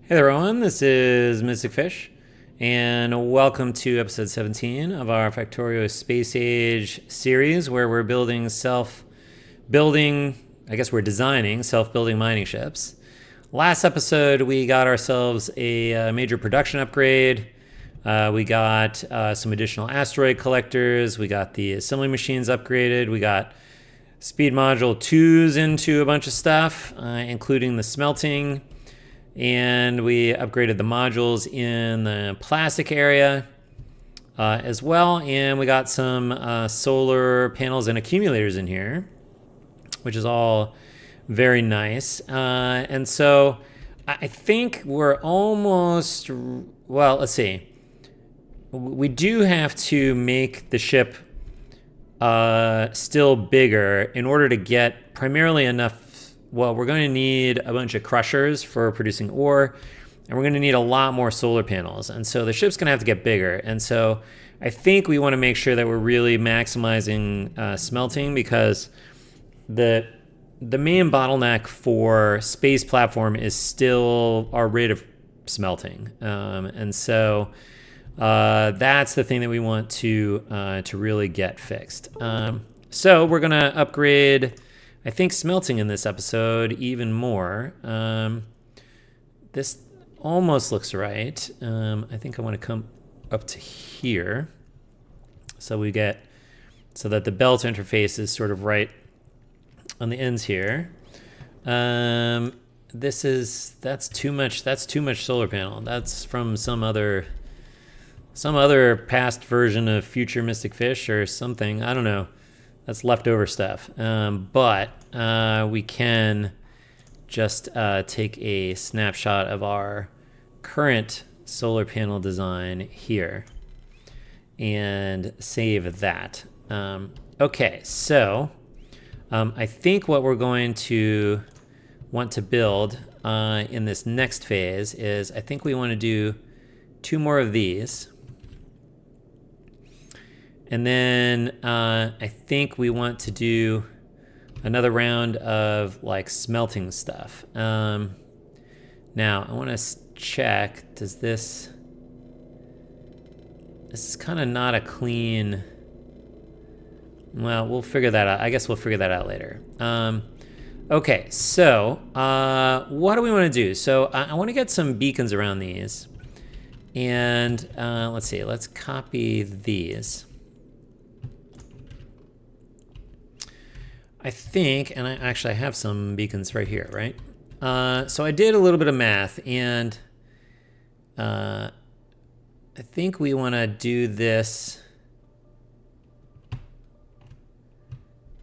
Hey there, everyone. This is Mystic Fish, and welcome to episode 17 of our Factorio Space Age series, where we're we're designing self-building mining ships. Last episode, we got ourselves a major production upgrade. We got some additional asteroid collectors. We got the assembly machines upgraded. We got speed module 2s into a bunch of stuff, including the smelting. And we upgraded the modules in the plastic area as well. And we got some solar panels and accumulators in here, which is all very nice. And so I think we're almost, well, let's see. We do have to make the ship still bigger in order to get primarily enough. Well, we're going to need a bunch of crushers for producing ore, and we're going to need a lot more solar panels. And so the ship's going to have to get bigger. And so I think we want to make sure that we're really maximizing smelting, because the main bottleneck for space platform is still our rate of smelting. And so that's the thing that we want to really get fixed. So we're going to upgrade, I think, smelting in this episode even more. This almost looks right. I think I want to come up to here. So that the belt interface is sort of right on the ends here. That's too much solar panel. That's from some other past version of future Mystic Fish or something. I don't know. That's leftover stuff. But we can just take a snapshot of our current solar panel design here and save that. Okay, so I think what we're going to want to build in this next phase is, I think we want to do 2 more of these. And then I think we want to do another round of like smelting stuff. Now I want to check, this is kind of not a clean, well, we'll figure that out. I guess we'll figure that out later. Okay, so what do we want to do? So I want to get some beacons around these. And let's see, let's copy these. I think, and I have some beacons right here, right? So I did a little bit of math, and I think we want to do this.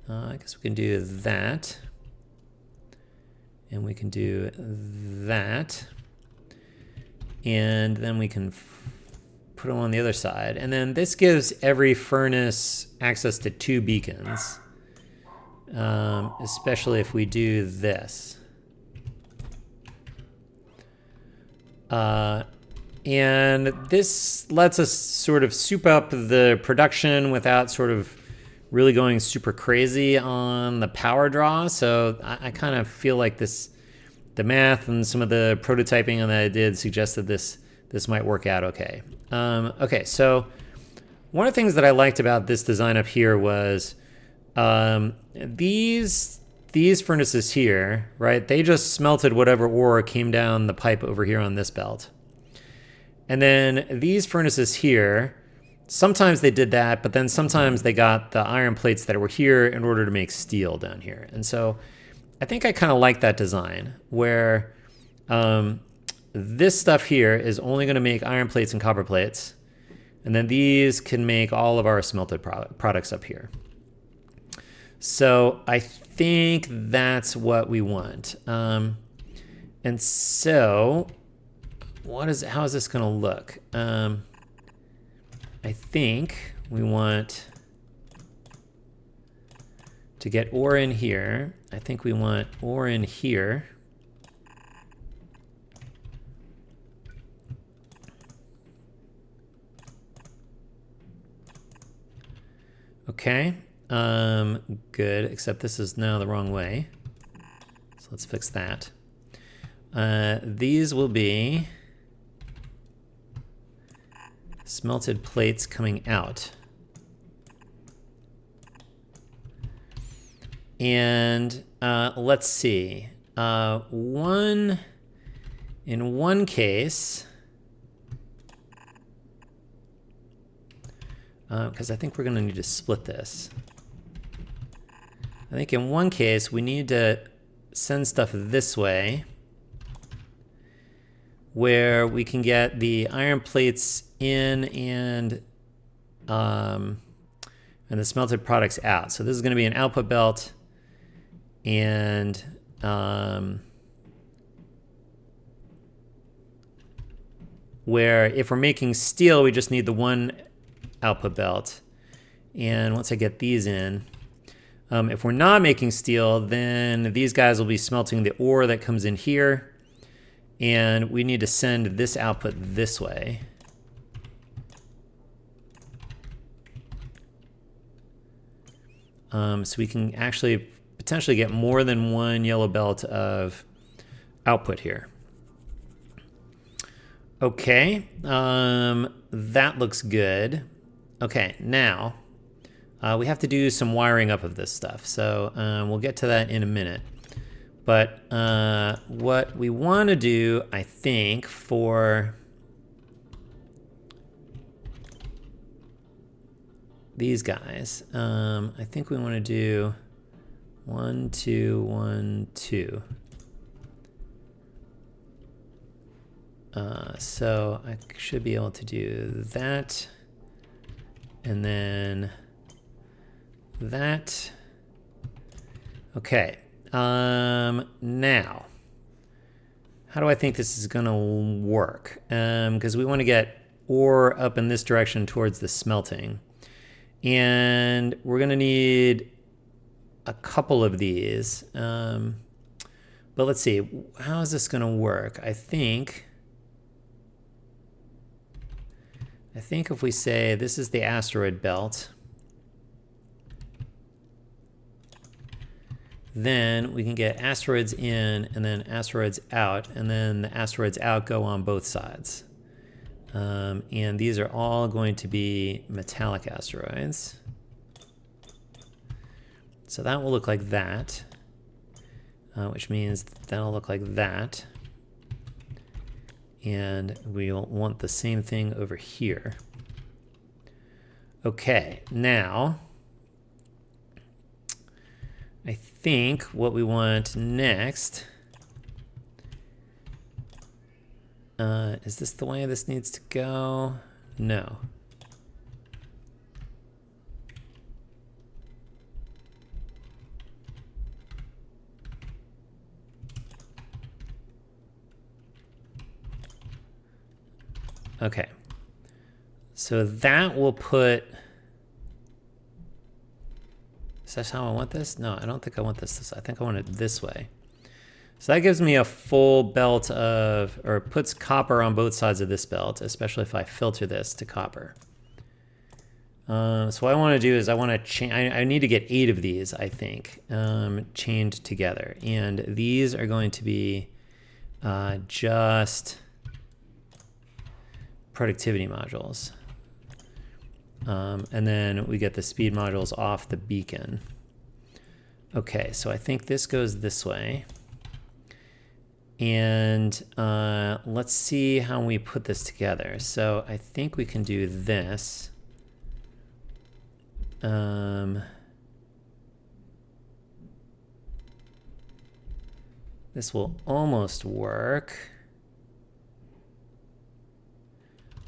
I guess we can do that. And we can do that. And then we can put them on the other side. And then this gives every furnace access to 2 beacons. Especially if we do this. And this lets us sort of soup up the production without sort of really going super crazy on the power draw. So I kind of feel like the math and some of the prototyping that I did suggested this might work out okay. Okay, so one of the things that I liked about this design up here was these furnaces here, right? They just smelted whatever ore came down the pipe over here on this belt. And then these furnaces here, sometimes they did that, but then sometimes they got the iron plates that were here in order to make steel down here. And so I think I kind of like that design, where this stuff here is only going to make iron plates and copper plates. And then these can make all of our smelted products up here. So I think that's what we want. And so how is this going to look? I think we want to get ore in here. I think we want ore in here. Okay. Good, except this is now the wrong way. So let's fix that. These will be smelted plates coming out. And let's see. In one case, because I think we're going to need to split this. I think in one case we need to send stuff this way, where we can get the iron plates in and the smelted products out. So this is going to be an output belt, and where if we're making steel, we just need the one output belt. And once I get these in, if we're not making steel, then these guys will be smelting the ore that comes in here, and we need to send this output this way. So we can actually potentially get more than one yellow belt of output here. Okay, that looks good. Okay, now we have to do some wiring up of this stuff. So we'll get to that in a minute. But what we want to do, I think, for these guys, I think we want to do 1, 2, 1, 2. So I should be able to do that, and then that. Okay. Now, how do I think this is gonna work? Because we want to get ore up in this direction towards the smelting, and we're gonna need a couple of these. But let's see, how is this gonna work? I think if we say this is the asteroid belt, then we can get asteroids in and then asteroids out, and then the asteroids out go on both sides. And these are all going to be metallic asteroids. So that will look like that, which means that'll look like that. And we'll want the same thing over here. Okay, now I think what we want next, is this the way this needs to go? No. Okay, so that will put, is that how I want this? No, I don't think I want this. I think I want it this way. So that gives me a full belt of, or puts copper on both sides of this belt, especially if I filter this to copper. So what I want to do is I want to change, I need to get 8 of these, I think, chained together. And these are going to be just productivity modules. And then we get the speed modules off the beacon. Okay, so I think this goes this way. And let's see how we put this together. So I think we can do this. This will almost work.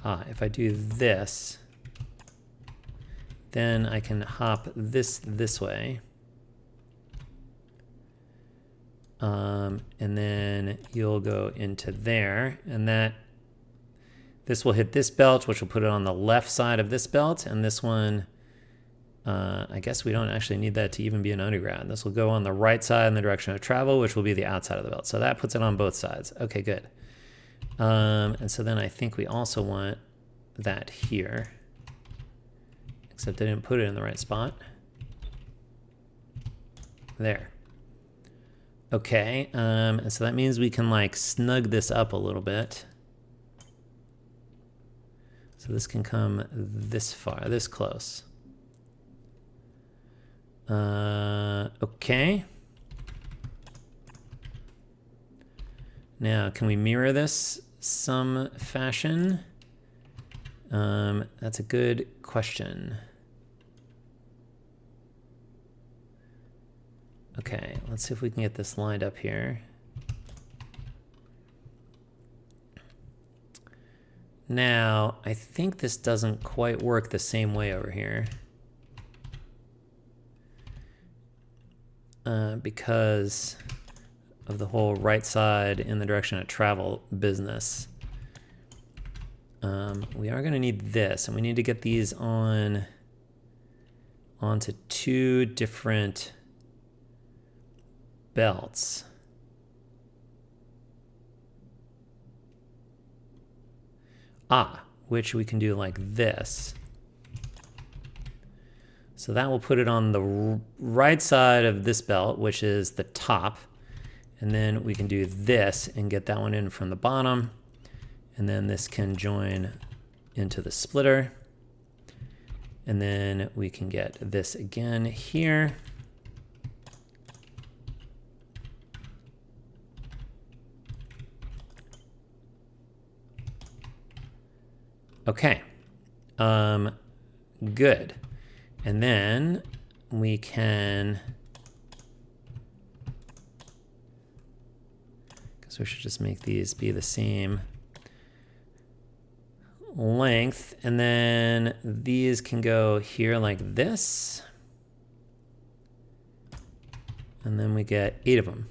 If I do this, then I can hop this way. And then you'll go into there, and this will hit this belt, which will put it on the left side of this belt, and this one, I guess we don't actually need that to even be an underground. This will go on the right side in the direction of travel, which will be the outside of the belt. So that puts it on both sides. Okay, good. And so then I think we also want that here, except I didn't put it in the right spot. There. Okay, and so that means we can like snug this up a little bit. So this can come this far, this close. Okay. Now, can we mirror this some fashion? That's a good question. Okay, let's see if we can get this lined up here. Now, I think this doesn't quite work the same way over here. Because of the whole right side in the direction of travel business. We are going to need this, and we need to get these onto two different belts. Which we can do like this. So that will put it on the right side of this belt, which is the top. And then we can do this and get that one in from the bottom. And then this can join into the splitter. And then we can get this again here. Okay, good. And then we can, because we should just make these be the same length. And then these can go here like this. And then we get 8 of them.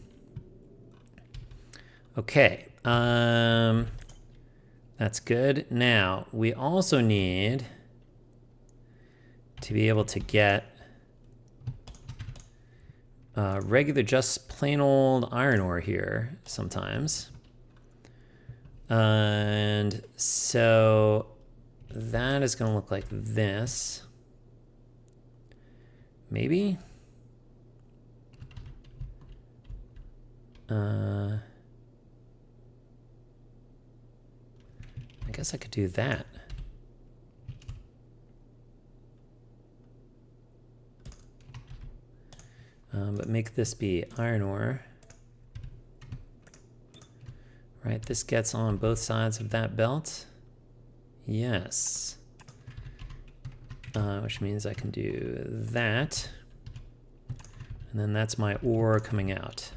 Okay, that's good. Now, we also need to be able to get regular, just plain old iron ore here sometimes. And so that is going to look like this. Maybe? I guess I could do that. But make this be iron ore. Right, this gets on both sides of that belt. Yes. Which means I can do that. And then that's my ore coming out.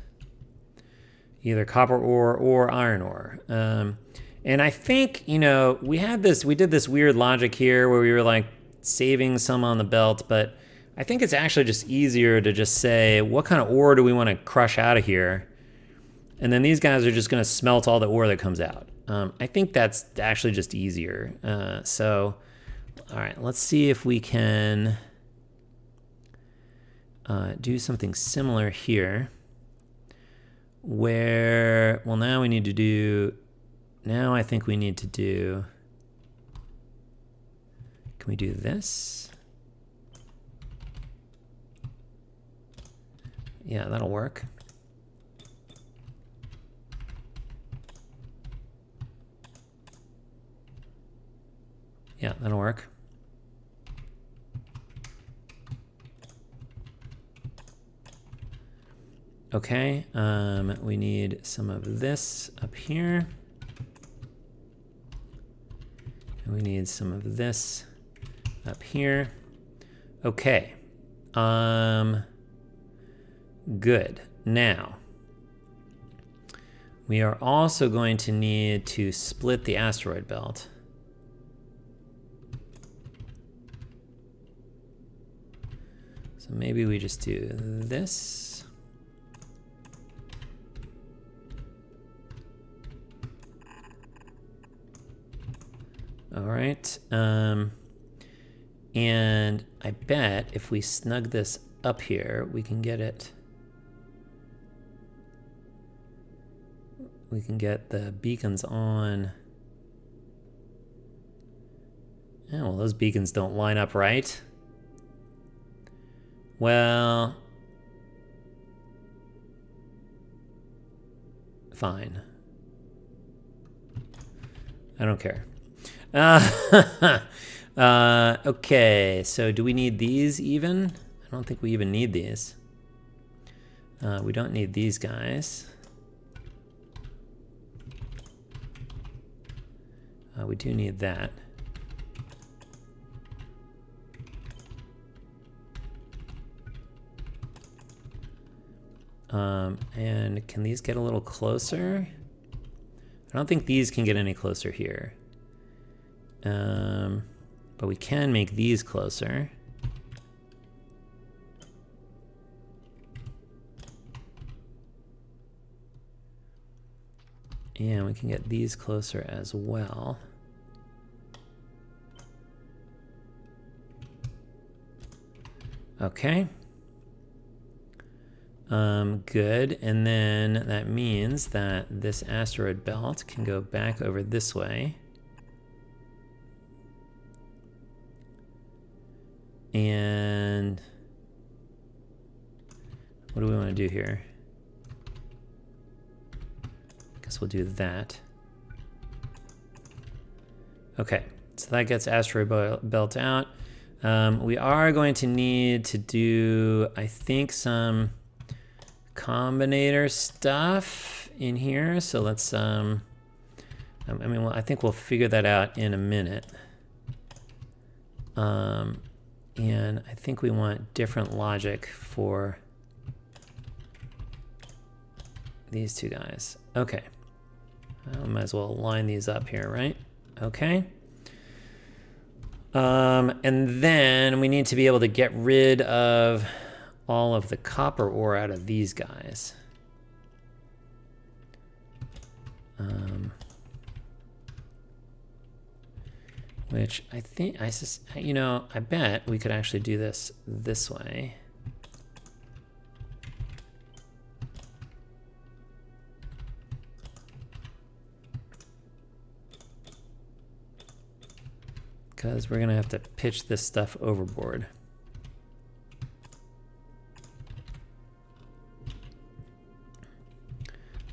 Either copper ore or iron ore. And I think, you know, we did this weird logic here where we were like saving some on the belt, but I think it's actually just easier to just say, what kind of ore do we want to crush out of here? And then these guys are just going to smelt all the ore that comes out. I think that's actually just easier. So, all right, let's see if we can do something similar here. Where, well, now I think we need to do, can we do this? Yeah, that'll work. Yeah, that'll work. Okay, we need some of this up here. And we need some of this up here. Okay. Good. Now, we are also going to need to split the asteroid belt. So maybe we just do this. All right. And I bet if we snug this up here, we can get it. We can get the beacons on. Yeah, well, those beacons don't line up right. Well, Fine. I don't care. Okay, so do we need these even? I don't think we even need these. We don't need these guys. We do need that. And can these get a little closer? I don't think these can get any closer here. But we can make these closer. And we can get these closer as well. Okay. Good. And then that means that this asteroid belt can go back over this way. And what do we want to do here? I guess we'll do that. Okay, so that gets asteroid belt out. We are going to need to do, I think, some combinator stuff in here. So let's, I mean, well, I think we'll figure that out in a minute. And I think we want different logic for these two guys. Okay. I might as well line these up here, right? Okay. And then we need to be able to get rid of all of the copper ore out of these guys. Which I think, you know, I bet we could actually do this way. Because we're gonna have to pitch this stuff overboard.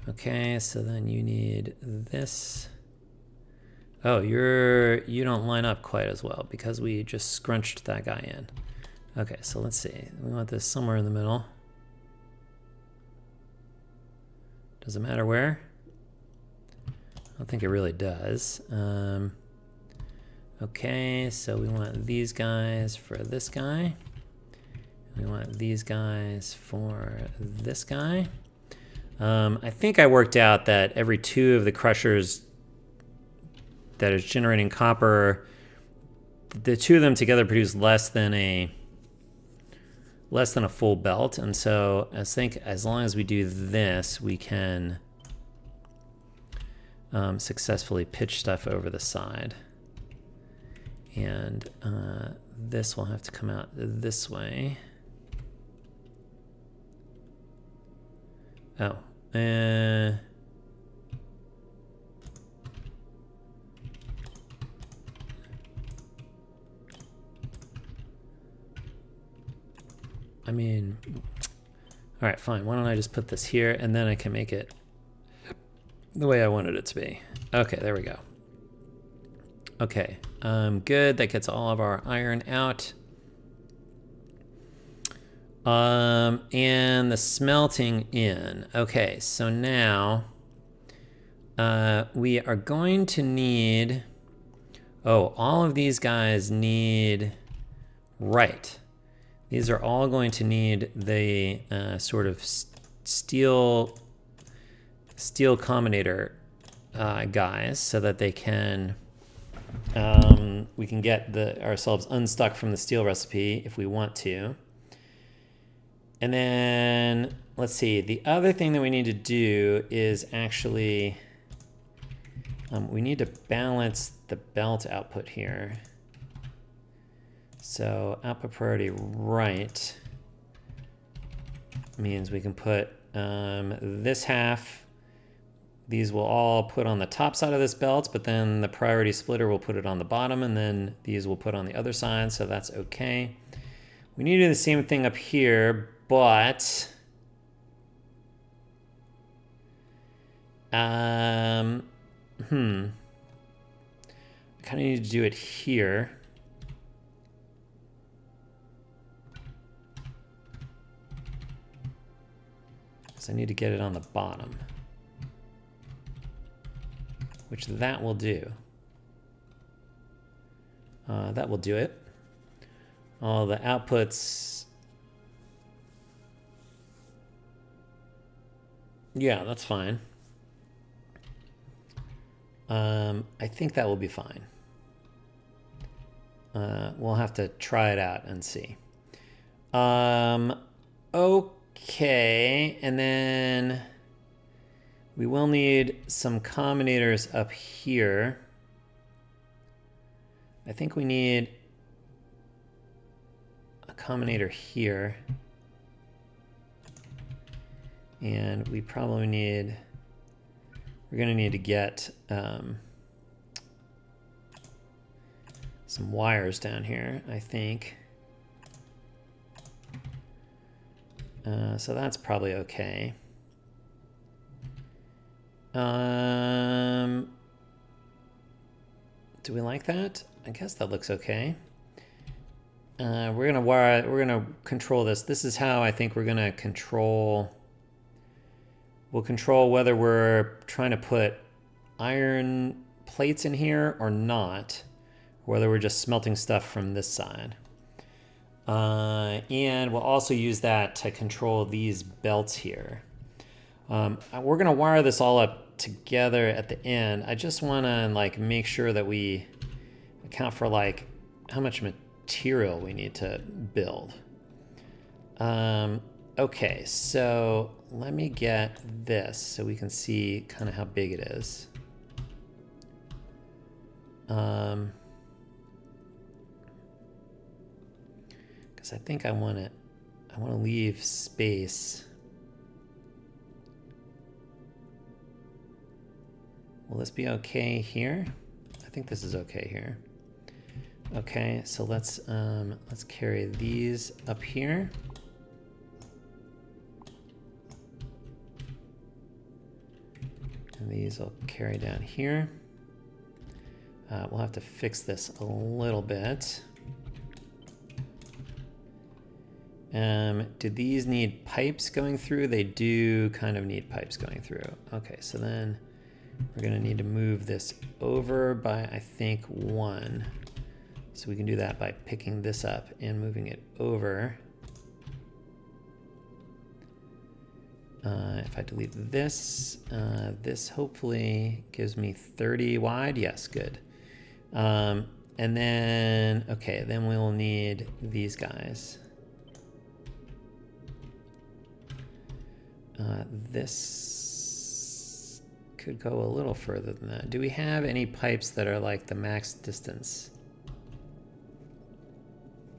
Okay, so then you need this. Oh, you don't line up quite as well because we just scrunched that guy in. Okay, so let's see. We want this somewhere in the middle. Does it matter where? I don't think it really does. Okay, so we want these guys for this guy. We want these guys for this guy. I think I worked out that every 2 of the crushers that is generating copper, the 2 of them together produce less than a full belt. And so I think as long as we do this, we can successfully pitch stuff over the side. And this will have to come out this way. Oh, I mean, all right, fine. Why don't I just put this here and then I can make it the way I wanted it to be. Okay, there we go. Okay, good. That gets all of our iron out. And the smelting in. Okay, so now we are going to need, all of these guys need, right. These are all going to need the sort of steel combinator guys so that they can, we can get ourselves unstuck from the steel recipe if we want to. And then, let's see, the other thing that we need to do is actually, we need to balance the belt output here. So output priority right means we can put this half, these will all put on the top side of this belt, but then the priority splitter will put it on the bottom, and then these will put on the other side, so that's okay. We need to do the same thing up here, but I kind of need to do it here. So I need to get it on the bottom, which that will do. That will do it. All the outputs. Yeah, that's fine. I think that will be fine. We'll have to try it out and see. Okay, and then we will need some combinators up here. I think we need a combinator here. And we probably need, we're gonna need to get some wires down here, I think. So that's probably okay. Do we like that? I guess that looks okay. We're gonna control this. This is how I think we're gonna control. We'll control whether we're trying to put iron plates in here or not, or whether we're just smelting stuff from this side. And we'll also use that to control these belts here. We're gonna wire this all up together at the end. I just wanna like make sure that we account for like how much material we need to build. Okay, so let me get this so we can see kind of how big it is. Because I think I want to leave space. Will this be okay here? I think this is okay here. Okay, so let's carry these up here. And these will carry down here. We'll have to fix this a little bit. Do these need pipes going through? They do kind of need pipes going through. Okay, so then we're gonna need to move this over by, I think, 1. So we can do that by picking this up and moving it over. If I delete this, this hopefully gives me 30 wide. Yes, good. And then, okay, then we'll need these guys. This could go a little further than that. Do we have any pipes that are like the max distance?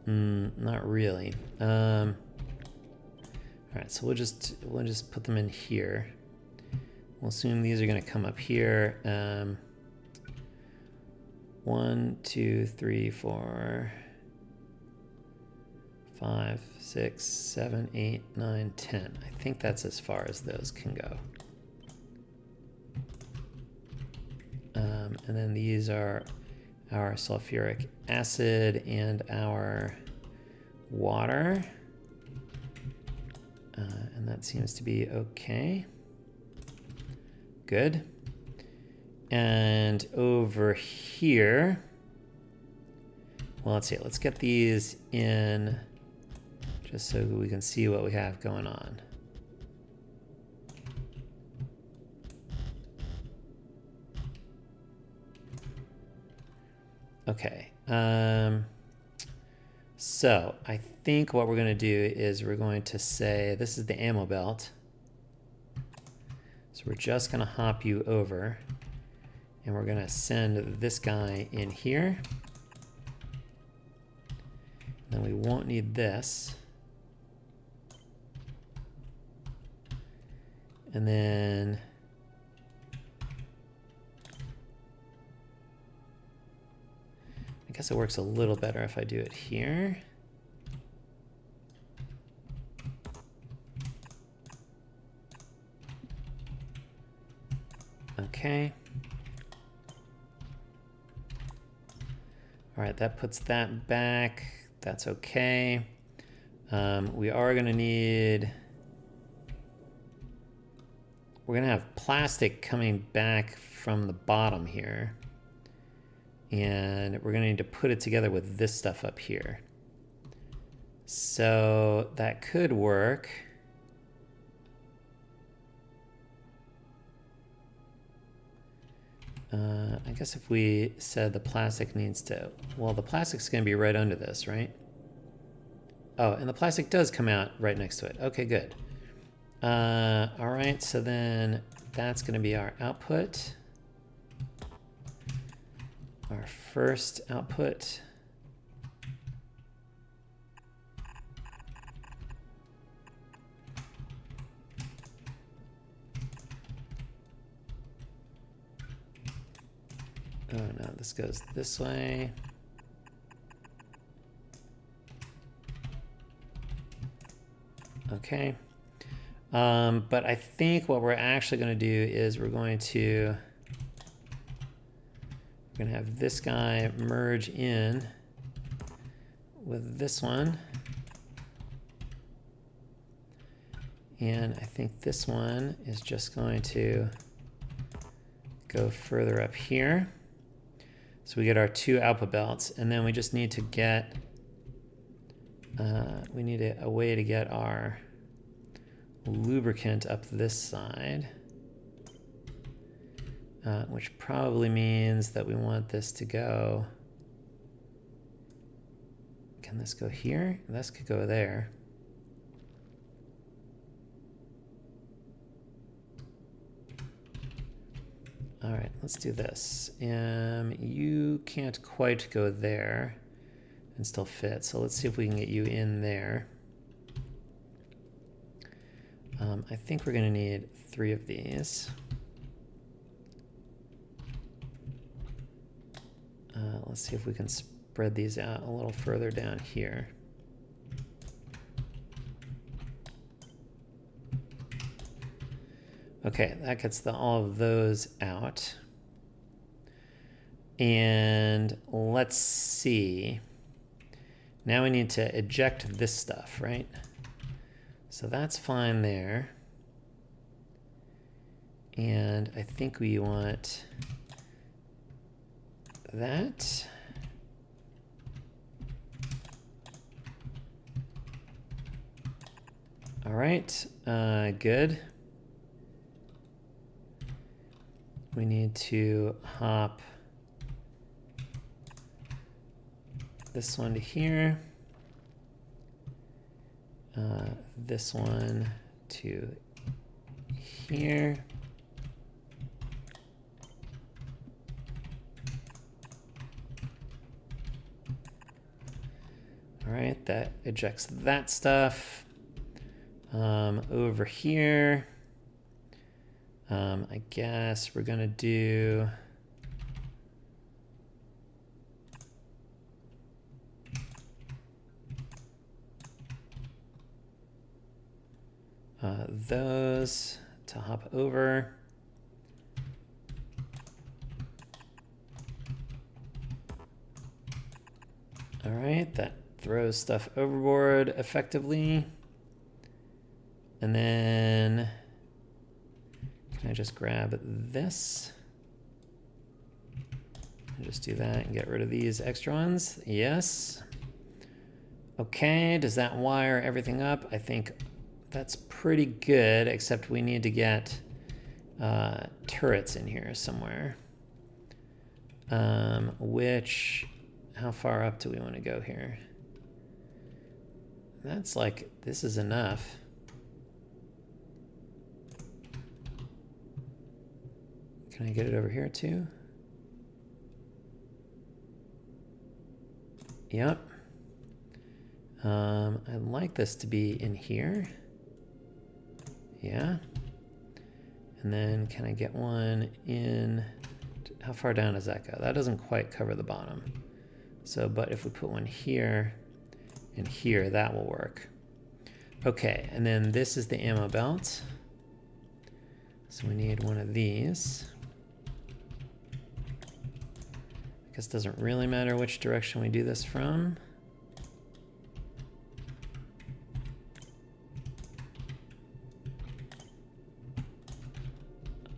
Not really. All right, so we'll just put them in here. We'll assume these are going to come up here. 1, 2, 3, 4, 5, 6, 7, 8, 9, 10. I think that's as far as those can go. And then these are our sulfuric acid and our water. And that seems to be okay. Good. And over here, well, let's see. Let's get these in just so we can see what we have going on. Okay. So I think what we're going to do is we're going to say this is the ammo belt. So we're just going to hop you over. And we're going to send this guy in here. Then we won't need this. And then I guess it works a little better if I do it here. Okay. All right, that puts that back. That's okay. We are gonna need, we're gonna have plastic coming back from the bottom here. And we're gonna need to put it together with this stuff up here. So that could work. I guess if we said the plastic needs to, well, the plastic's gonna be right under this, right? Oh, and the plastic does come out right next to it. Okay, good. All right, so then that's gonna be our output. Our first output. Oh no, this goes this way. Okay. But I think what we're actually going to do is we're going to have this guy merge in with this one. And I think this one is just going to go further up here. So we get our two output belts, and then we just need to get, we need a way to get our lubricant up this side, which probably means that we want this to go, can this go here? This could go there. All right, let's do this. You can't quite go there and still fit, so let's see if we can get you in there. I think we're gonna need 3 of these. Let's see if we can spread these out a little further down here. Okay, that gets all of those out. And let's see. Now we need to eject this stuff, right? So that's fine there. And I think we want that. All right, good. We need to hop this one to here, this one to here. All right, that ejects that stuff. Over here, I guess we're gonna do those to hop over. All right, that throws stuff overboard effectively. And then can I just grab this? And just do that and get rid of these extra ones? Yes. Okay, does that wire everything up? I think that's pretty good, except we need to get turrets in here somewhere. How far up do we want to go here? That's like, this is enough. Can I get it over here too? Yep. I'd like this to be in here. Yeah. And then can I get one in, how far down does that go? That doesn't quite cover the bottom. So, but if we put one here and here, that will work. Okay, and then this is the ammo belt. So we need one of these. guess it doesn't really matter which direction we do this from.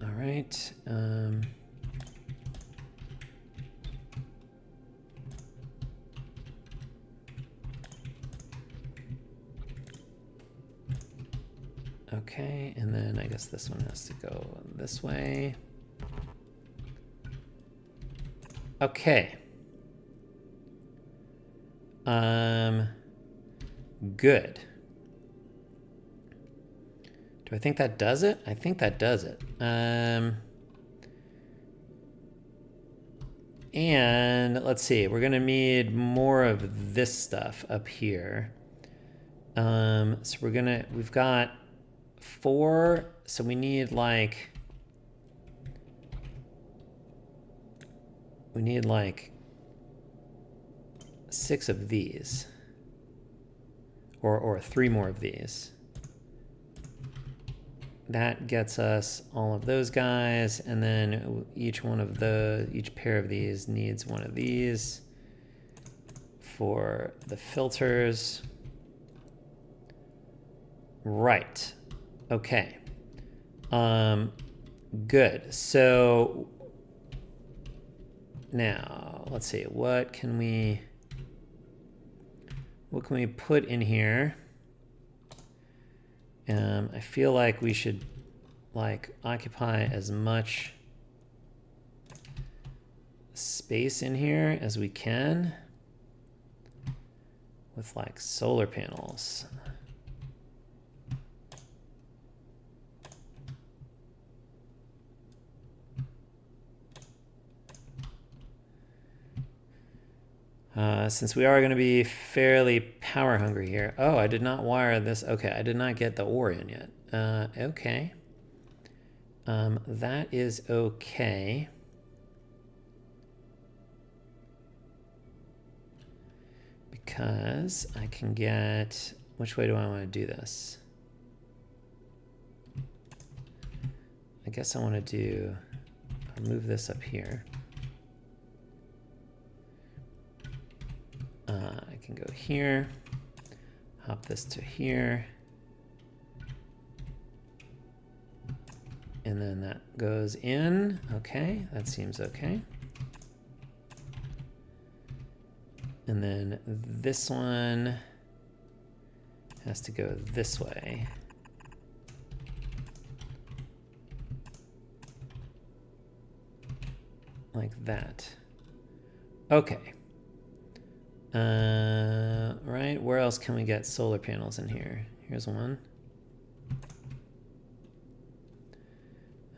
All right. Okay, and then I guess this one has to go this way. Okay. Good. Do I think that does it? I think that does it. And let's see, we're gonna need more of this stuff up here. So we've got 4, so we need like 6 of these, or 3 more of these. That gets us all of those guys, and then each pair of these needs one of these for the filters. Right. Okay. Good. So now let's see, what can we put in here? I feel like we should occupy as much space in here as we can with like solar panels. Since we are going to be fairly power hungry here. Oh, I did not wire this. Okay, I did not get the ore in yet. Okay. That is okay. Because I can get... Which way do I want to do this? I guess I want to do... I'll move this up here. I can go here, hop this to here, and then that goes in. Okay, that seems okay. And then this one has to go this way. Like that. Okay. Right, where else can we get solar panels in here? Here's one.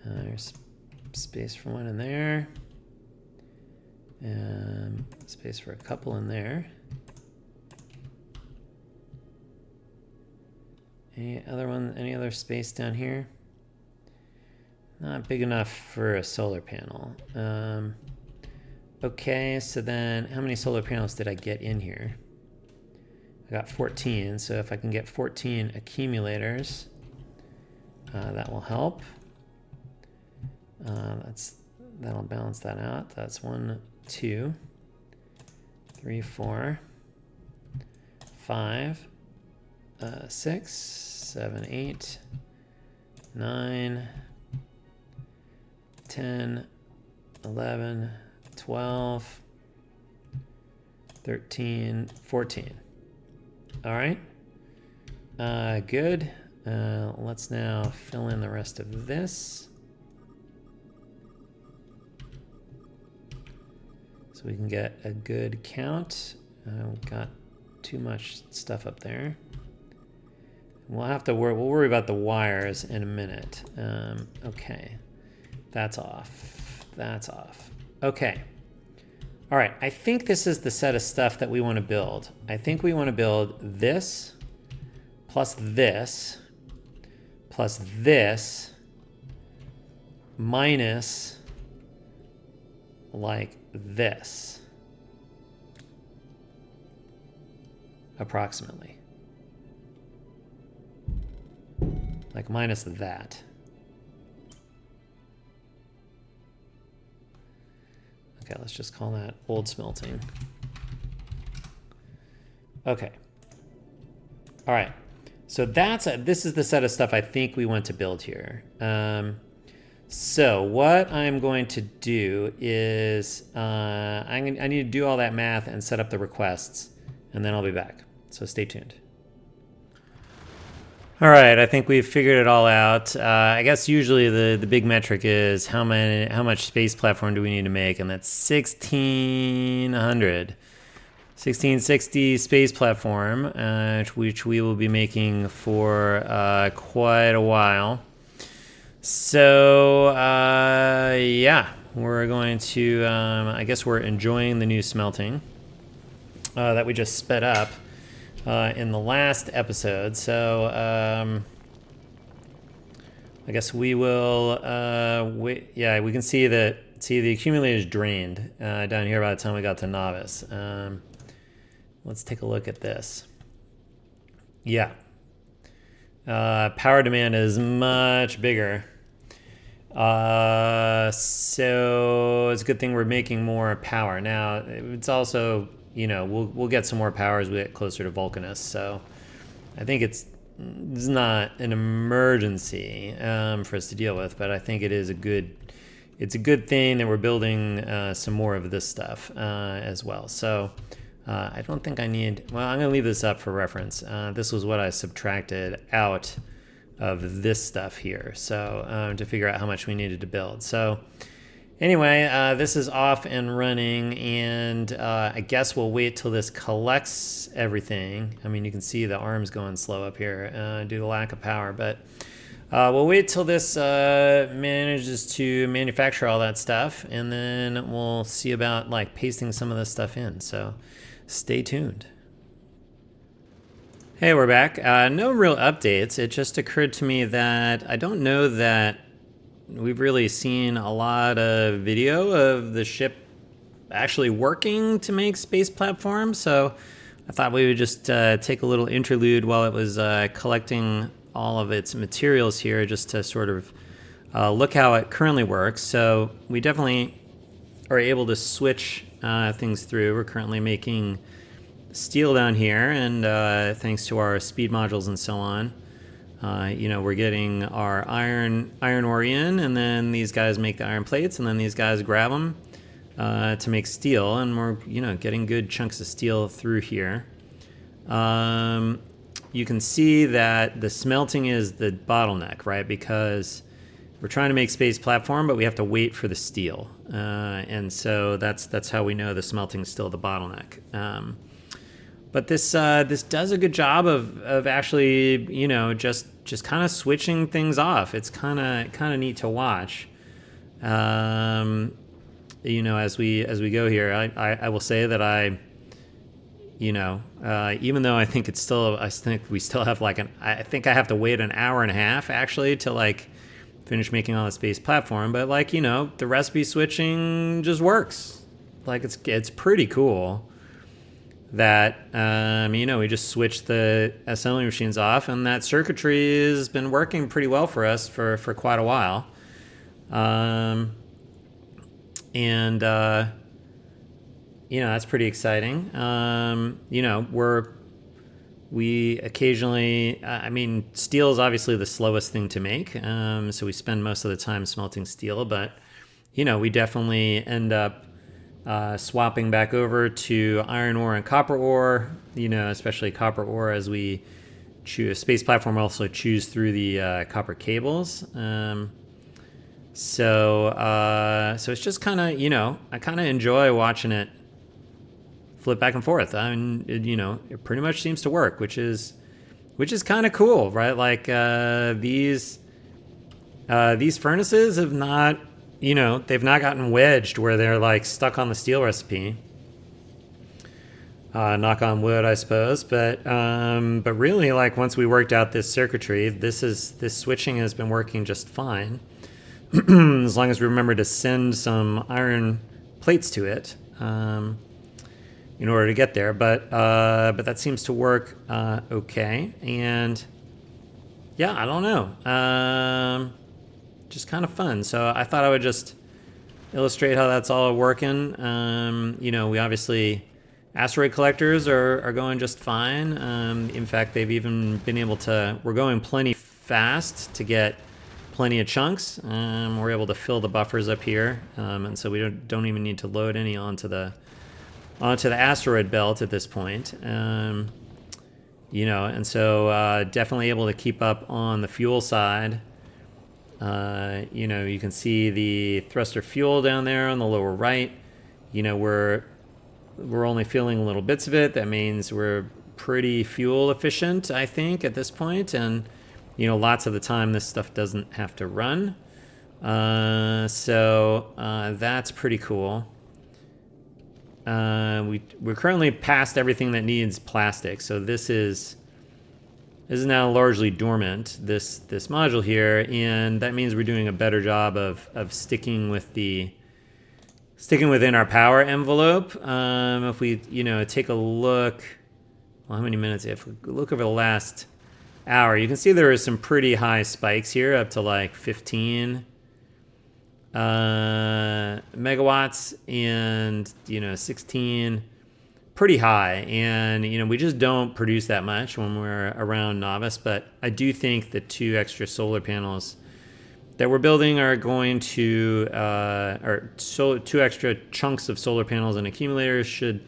There's space for one in there. And space for a couple in there. Any other space down here? Not big enough for a solar panel. Okay, so then how many solar panels did I get in here? I got 14, so if I can get 14 accumulators, that will help. That'll balance that out. That's 1, 2, 3, 4, 5, 6, 7, 8, 9, 10, 11, 12, 13, 14. All right. Good. Let's now fill in the rest of this. So we can get a good count. We've got too much stuff up there. We'll have to we'll worry about the wires in a minute. Okay. That's off. That's off. Okay. All right, I think this is the set of stuff that we want to build. I think we want to build this, plus this, minus like this, approximately. Like minus that. Okay, let's just call that old smelting. Okay. All right. So this is the set of stuff I think we want to build here. So what I'm going to do is I need to do all that math and set up the requests, and then I'll be back. So stay tuned. All right, I think we've figured it all out. I guess usually the big metric is how much space platform do we need to make, and that's 1660 space platform, which we will be making for quite a while. So yeah, we're going to. I guess we're enjoying the new smelting that we just sped up in the last episode. So I guess we will wait. Yeah, we can see the accumulator is drained down here by the time we got to novice. Let's take a look at this. Yeah, power demand is much bigger. So it's a good thing we're making more power. Now it's also, we'll get some more power as we get closer to Vulcanus. So I think it's not an emergency for us to deal with, but I think it's a good thing that we're building some more of this stuff as well. So I don't think I need, well, I'm going to leave this up for reference. This was what I subtracted out of this stuff here. So to figure out how much we needed to build. So anyway, this is off and running, and I guess we'll wait till this collects everything. I mean, you can see the arms going slow up here due to lack of power, but we'll wait till this manages to manufacture all that stuff, and then we'll see about like pasting some of this stuff in. So stay tuned. Hey, we're back. No real updates. It just occurred to me that I don't know that we've really seen a lot of video of the ship actually working to make space platforms. So I thought we would just take a little interlude while it was collecting all of its materials here, just to sort of look how it currently works. So we definitely are able to switch things through. We're currently making steel down here, and thanks to our speed modules and so on, we're getting our iron ore in, and then these guys make the iron plates, and then these guys grab them to make steel, and we're getting good chunks of steel through here. You can see that the smelting is the bottleneck, right? Because we're trying to make space platform, but we have to wait for the steel, and so that's how we know the smelting is still the bottleneck. But this does a good job of actually, just kind of switching things off. It's kind of neat to watch. As we go here, I will say that even though I think we still have I think I have to wait an hour and a half actually to finish making all the space platform. But the recipe switching just works. It's pretty cool that we just switched the assembly machines off, and that circuitry has been working pretty well for us for quite a while. That's pretty exciting. We occasionally, steel is obviously the slowest thing to make, so we spend most of the time smelting steel, but we definitely end up swapping back over to iron ore and copper ore, especially copper ore as we choose space platform, also choose through the copper cables. So it's just kind of, I kind of enjoy watching it flip back and forth. It pretty much seems to work, which is kind of cool, right? These furnaces have not, they've not gotten wedged where they're stuck on the steel recipe. Knock on wood, I suppose. But really, once we worked out this circuitry, this switching has been working just fine, as long as we remember to send some iron plates to it in order to get there. But that seems to work okay. And yeah, I don't know. Just kind of fun. So I thought I would just illustrate how that's all working. We obviously, asteroid collectors are going just fine. In fact, they've even been able to, we're going plenty fast to get plenty of chunks. We're able to fill the buffers up here. And so we don't even need to load any onto the asteroid belt at this point. And so definitely able to keep up on the fuel side. You can see the thruster fuel down there on the lower right. We're only filling little bits of it. That means we're pretty fuel efficient, I think, at this point. And, lots of the time this stuff doesn't have to run. So that's pretty cool. We're currently past everything that needs plastic. So this is now largely dormant, this module here, and that means we're doing a better job of sticking within our power envelope. If we take a look, well, how many minutes? If we look over the last hour, you can see there are some pretty high spikes here, up to like 15 megawatts and 16. Pretty high, and we just don't produce that much when we're around Novice. But I do think the 2 extra solar panels that we're building are going to, 2 extra chunks of solar panels and accumulators should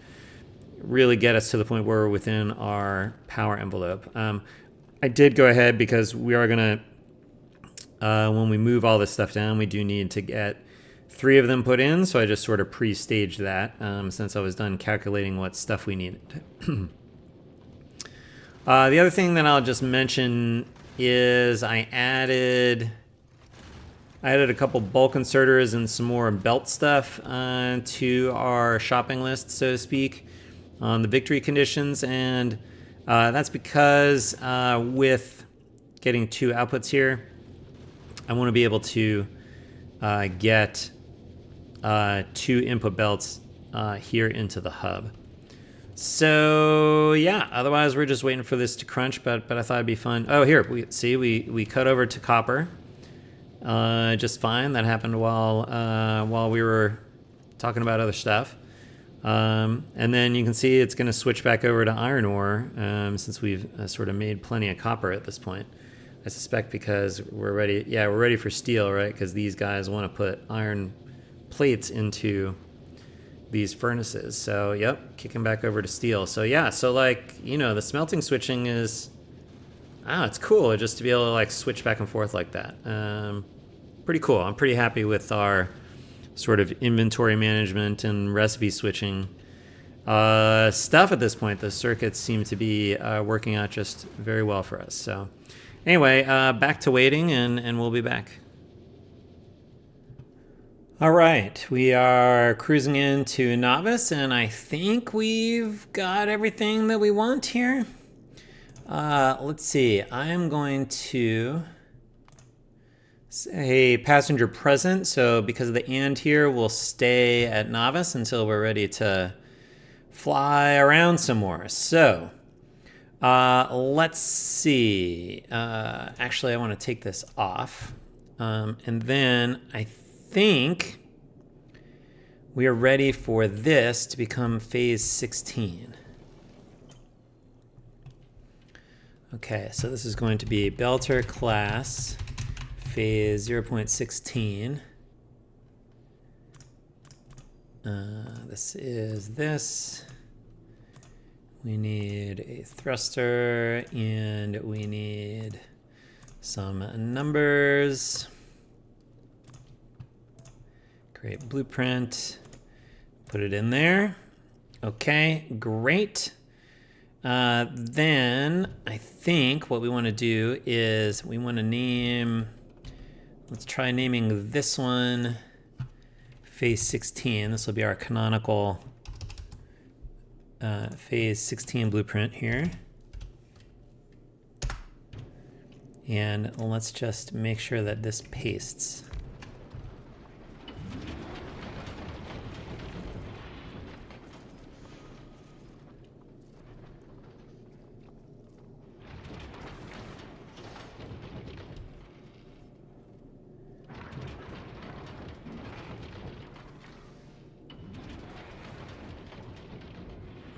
really get us to the point where we're within our power envelope. I did go ahead because we are gonna, when we move all this stuff down, we do need to get 3 of them put in, so I just sort of pre-staged that since I was done calculating what stuff we needed. The other thing that I'll just mention is I added a couple bulk inserters and some more belt stuff to our shopping list, so to speak, on the victory conditions, and that's because with getting 2 outputs here, I want to be able to get 2 input belts here into the hub. So yeah, otherwise we're just waiting for this to crunch, but I thought it'd be fun. Oh, here, we cut over to copper just fine. That happened while we were talking about other stuff. And then you can see it's going to switch back over to iron ore since we've sort of made plenty of copper at this point. I suspect because we're ready. Yeah, we're ready for steel, right? Because these guys want to put iron plates into these furnaces. So, yep, kicking back over to steel. So, yeah, so like, the smelting switching is, it's cool just to be able to like switch back and forth like that. Pretty cool. I'm pretty happy with our sort of inventory management and recipe switching stuff at this point. The circuits seem to be working out just very well for us. So, anyway, back to waiting, and we'll be back. All right, we are cruising into Novice, and I think we've got everything that we want here. Let's see, I am going to say passenger present, so because of the and here, we'll stay at Novice until we're ready to fly around some more. So, let's see. Actually, I want to take this off. And then I think we are ready for this to become phase 16. Okay, so this is going to be Belter class phase 0.16. This is this. We need a thruster and we need some numbers. Create blueprint, put it in there. Okay, great. Then I think what we want to do is we want to name, let's try naming this one phase 16. This will be our canonical phase 16 blueprint here. And let's just make sure that this pastes.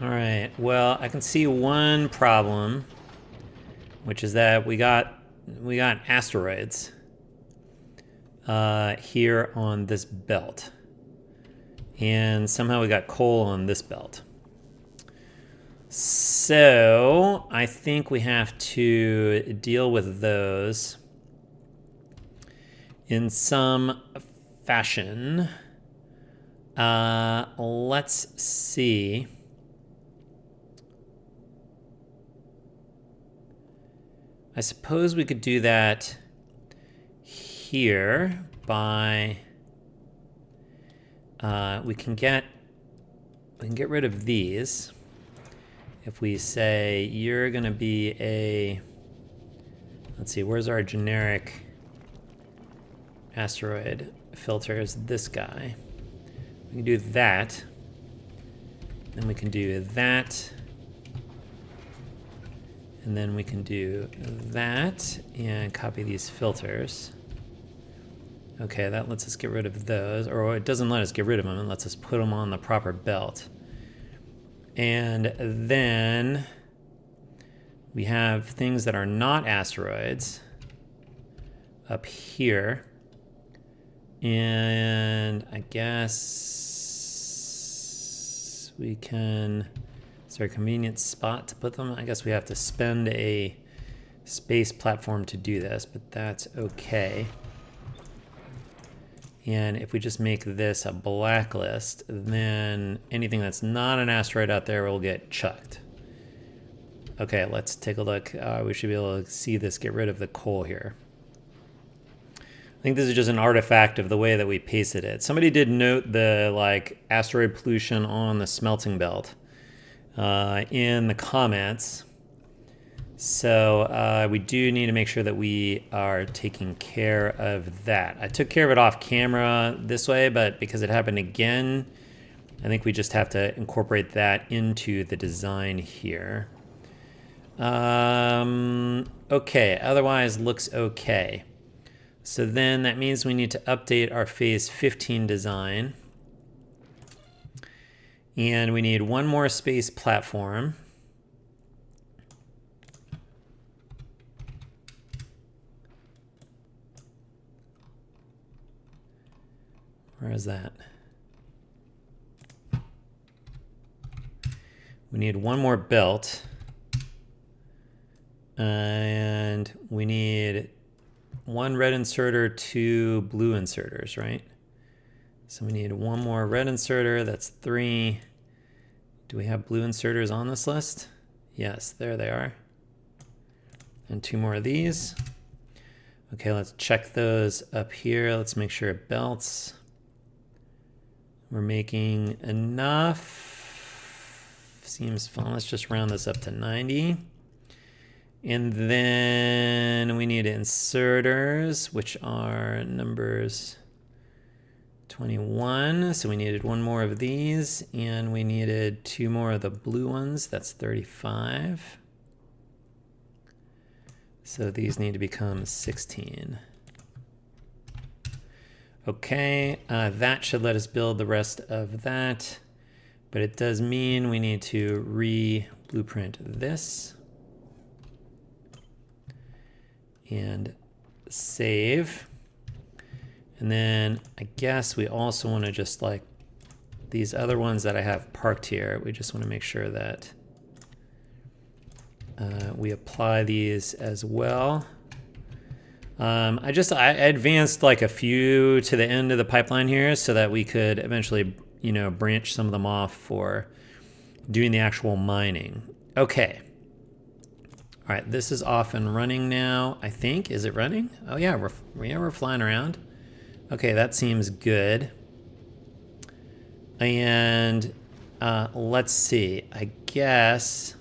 All right, well, I can see one problem, which is that we got asteroids here on this belt. And somehow we got coal on this belt. So I think we have to deal with those in some fashion. Let's see. I suppose we could do that here by we can get rid of these if we say you're gonna be a, let's see, where's our generic asteroid filter? Is this guy. We can do that, then we can do that, and then we can do that and copy these filters. Okay, that lets us get rid of those, or it doesn't let us get rid of them, it lets us put them on the proper belt. And then we have things that are not asteroids up here. And I guess we can, is there a convenient spot to put them? I guess we have to spend a space platform to do this, but that's okay. And if we just make this a blacklist, then anything that's not an asteroid out there will get chucked. Okay, let's take a look. We should be able to see this get rid of the coal here. I think this is just an artifact of the way that we pasted it. Somebody did note the asteroid pollution on the smelting belt in the comments. So we do need to make sure that we are taking care of that. I took care of it off camera this way, but because it happened again, I think we just have to incorporate that into the design here. Okay, otherwise looks okay. So then that means we need to update our phase 15 design. And we need one more space platform. Where is that? We need one more belt. And we need one red inserter, two blue inserters, right? So we need one more red inserter, that's 3. Do we have blue inserters on this list? Yes, there they are. And 2 more of these. Okay, let's check those up here. Let's make sure it belts. We're making enough. Seems fun. Let's just round this up to 90. And then we need inserters, which are numbers 21. So we needed one more of these, and we needed 2 more of the blue ones. That's 35. So these need to become 16. Okay, that should let us build the rest of that, but it does mean we need to re-blueprint this and save. And then I guess we also want to just these other ones that I have parked here, we just want to make sure that we apply these as well. I advanced a few to the end of the pipeline here so that we could eventually, branch some of them off for doing the actual mining. Okay. All right, this is off and running now, I think. Is it running? Oh yeah, we're flying around. Okay, that seems good. And let's see, I guess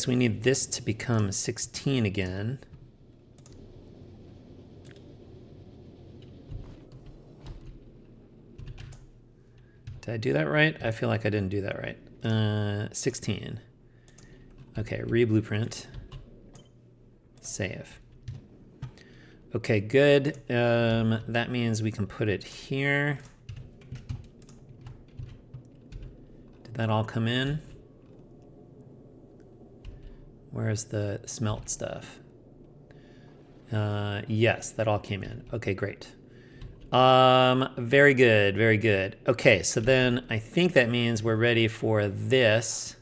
we need this to become 16 again. Did I do that right? I feel like I didn't do that right. 16. Okay, re-blueprint. Save. Okay, good. That means we can put it here. that all come in? Where's the smelt stuff? Yes, that all came in. Okay, great. Very good, very good. Okay, so then I think that means we're ready for this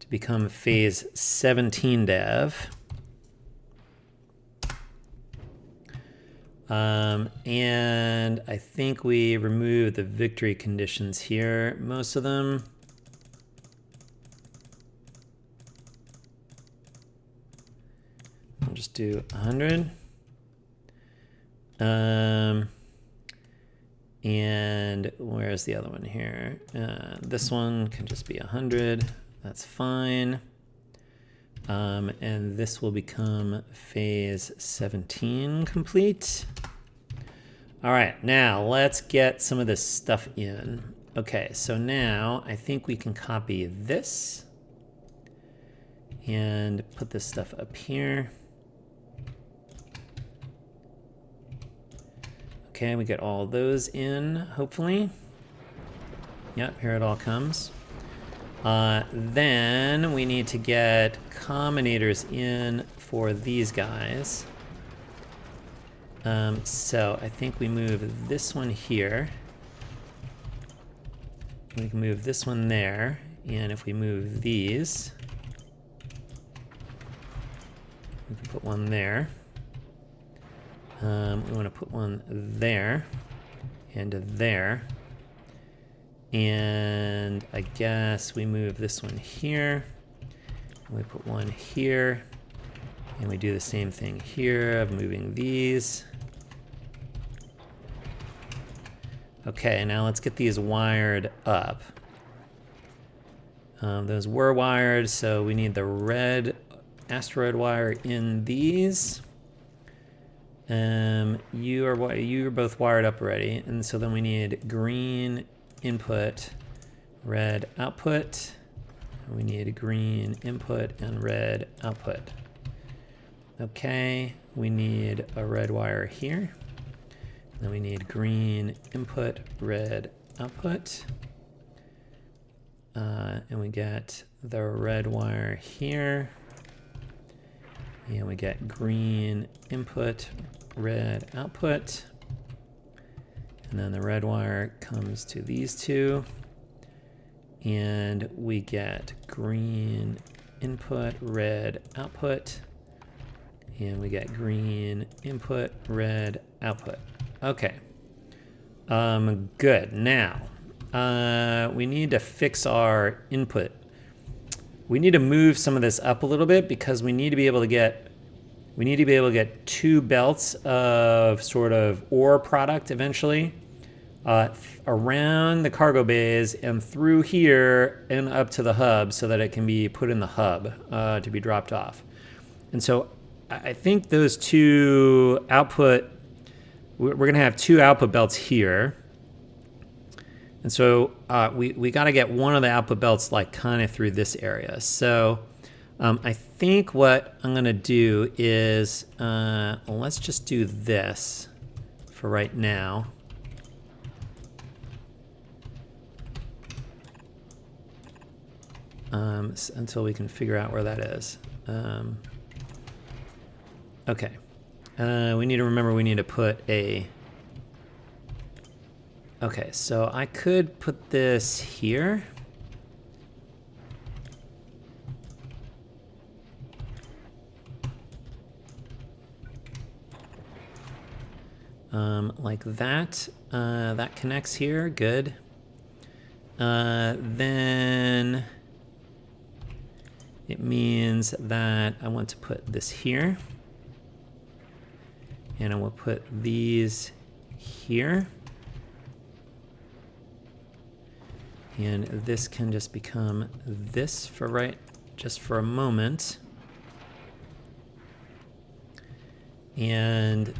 to become phase 17 dev. And I think we remove the victory conditions here, most of them. I'll just do 100. And where's the other one here? This one can just be 100. That's fine. And this will become phase 17 complete. All right, now let's get some of this stuff in. Okay, so now I think we can copy this and put this stuff up here. Okay, we get all those in, hopefully. Yep, here it all comes. Then we need to get combinators in for these guys. So I think we move this one here. We can move this one there. And if we move these, we can put one there. We want to put one there and there. And I guess we move this one here. And we put one here. And we do the same thing here of moving these. Okay, now let's get these wired up. Those were wired, so we need the red asteroid wire in these. You're both wired up already, and so then we need green input, red output. We need green input and red output. Okay, we need a red wire here. Then we need green input, red output. And we get the red wire here. And we get green input, red output. And then the red wire comes to these two. And we get green input, red output. And we get green input, red output. Okay. Good. Now, we need to fix our input. We need to move some of this up a little bit because we need to be able to get two belts of sort of ore product eventually around the cargo bays and through here and up to the hub so that it can be put in the hub to be dropped off. And so I think those two output, we're going to have two output belts here. And so we got to get one of the output belts like kind of through this area. So I think what I'm going to do is let's just do this for right now. Until we can figure out where that is. Okay. We need to remember we need to put a... Okay, so I could put this here. Like that. That connects here. Good. Then it means that I want to put this here. And I will put these here. And this can just become this for just for a moment. And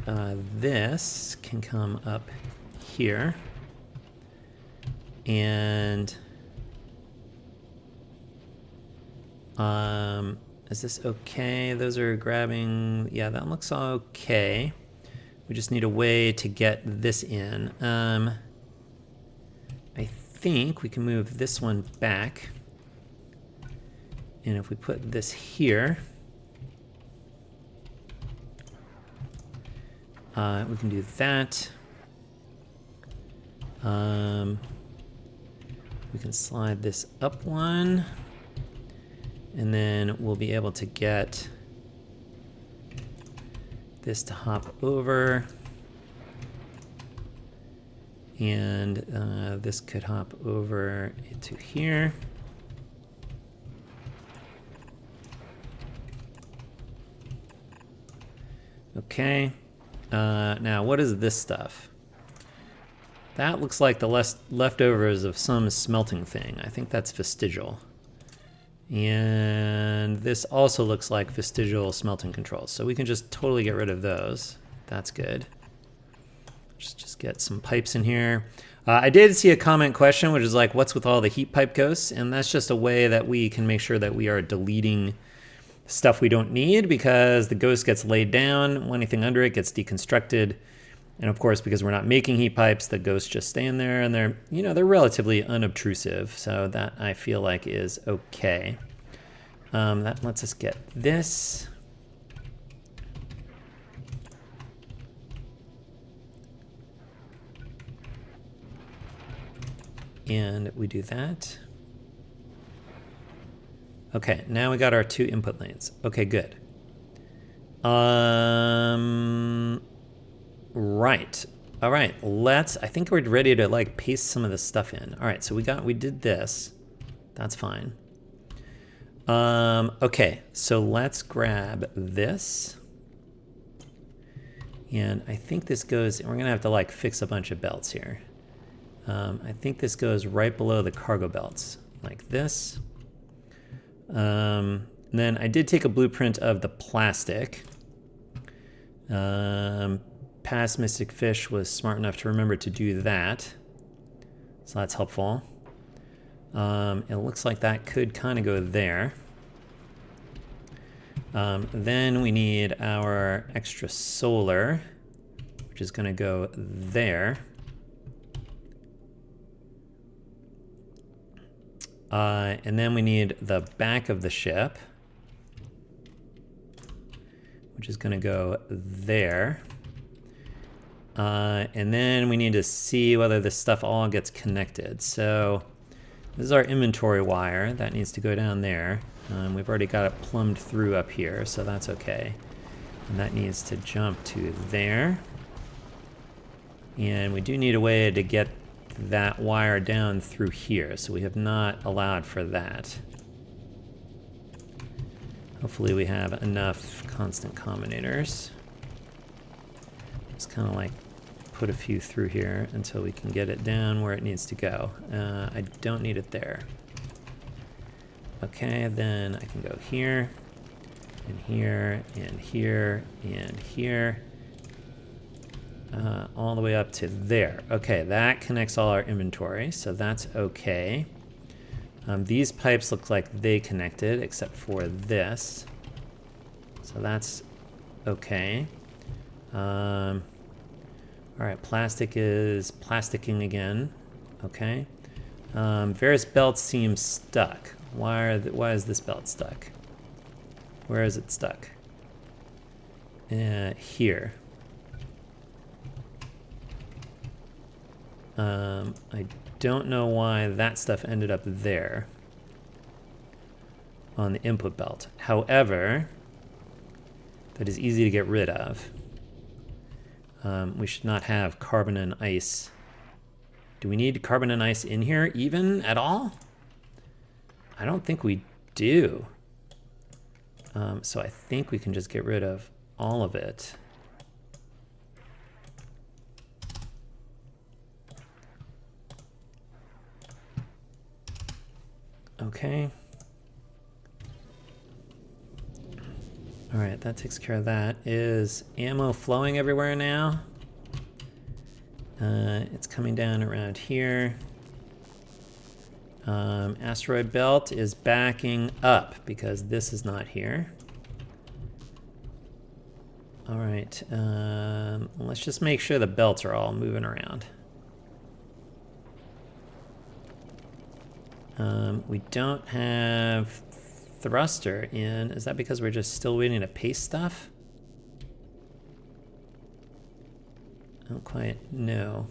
this can come up here. And is this okay? Those are grabbing, yeah, that looks okay. We just need a way to get this in. I think we can move this one back. And if we put this here, we can do that. We can slide this up one, and then we'll be able to get this to hop over, and this could hop over into here. Okay, now what is this stuff? That looks like the leftovers of some smelting thing. I think that's vestigial. And this also looks like vestigial smelting controls. So we can just totally get rid of those. That's good. Just get some pipes in here. I did see a comment question, which is like, what's with all the heat pipe ghosts? And that's just a way that we can make sure that we are deleting stuff we don't need, because the ghost gets laid down, anything under it gets deconstructed. And of course, because we're not making heat pipes, the ghosts just stay in there, and they're, you know, they're relatively unobtrusive. So that I feel like is okay. That lets us get this. And we do that. Okay, now we got our 2 input lanes. Okay, good. Right. All right, I think we're ready to like paste some of this stuff in. All right, so we did this. That's fine. Okay, so let's grab this. And I think this goes, we're gonna have to like fix a bunch of belts here. I think this goes right below the cargo belts, like this. Then I did take a blueprint of the plastic. Past Mystic Fish was smart enough to remember to do that. So that's helpful. It looks like that could kind of go there. Then we need our extra solar, which is going to go there. And then we need the back of the ship, which is going to go there. And then we need to see whether this stuff all gets connected. So this is our inventory wire. That needs to go down there. We've already got it plumbed through up here, so that's okay. And that needs to jump to there. And we do need a way to get that wire down through here, so we have not allowed for that. Hopefully we have enough constant combinators. Just kind of like put a few through here until we can get it down where it needs to go. I don't need it there. Okay, then I can go here, and here, and here, and here. All the way up to there. Okay, that connects all our inventory, so that's okay. These pipes look like they connected, except for this. So that's okay. All right, plastic is plasticking again. Okay. Various belts seem stuck. Why is this belt stuck? Where is it stuck? Here. I don't know why that stuff ended up there on the input belt. However, that is easy to get rid of. We should not have carbon and ice. Do we need carbon and ice in here even at all? I don't think we do. So I think we can just get rid of all of it. Okay. All right, that takes care of that. Is ammo flowing everywhere now? It's coming down around here. Asteroid belt is backing up because this is not here. All right, let's just make sure the belts are all moving around. We don't have thruster in. Is that because we're just still waiting to paste stuff? I don't quite know.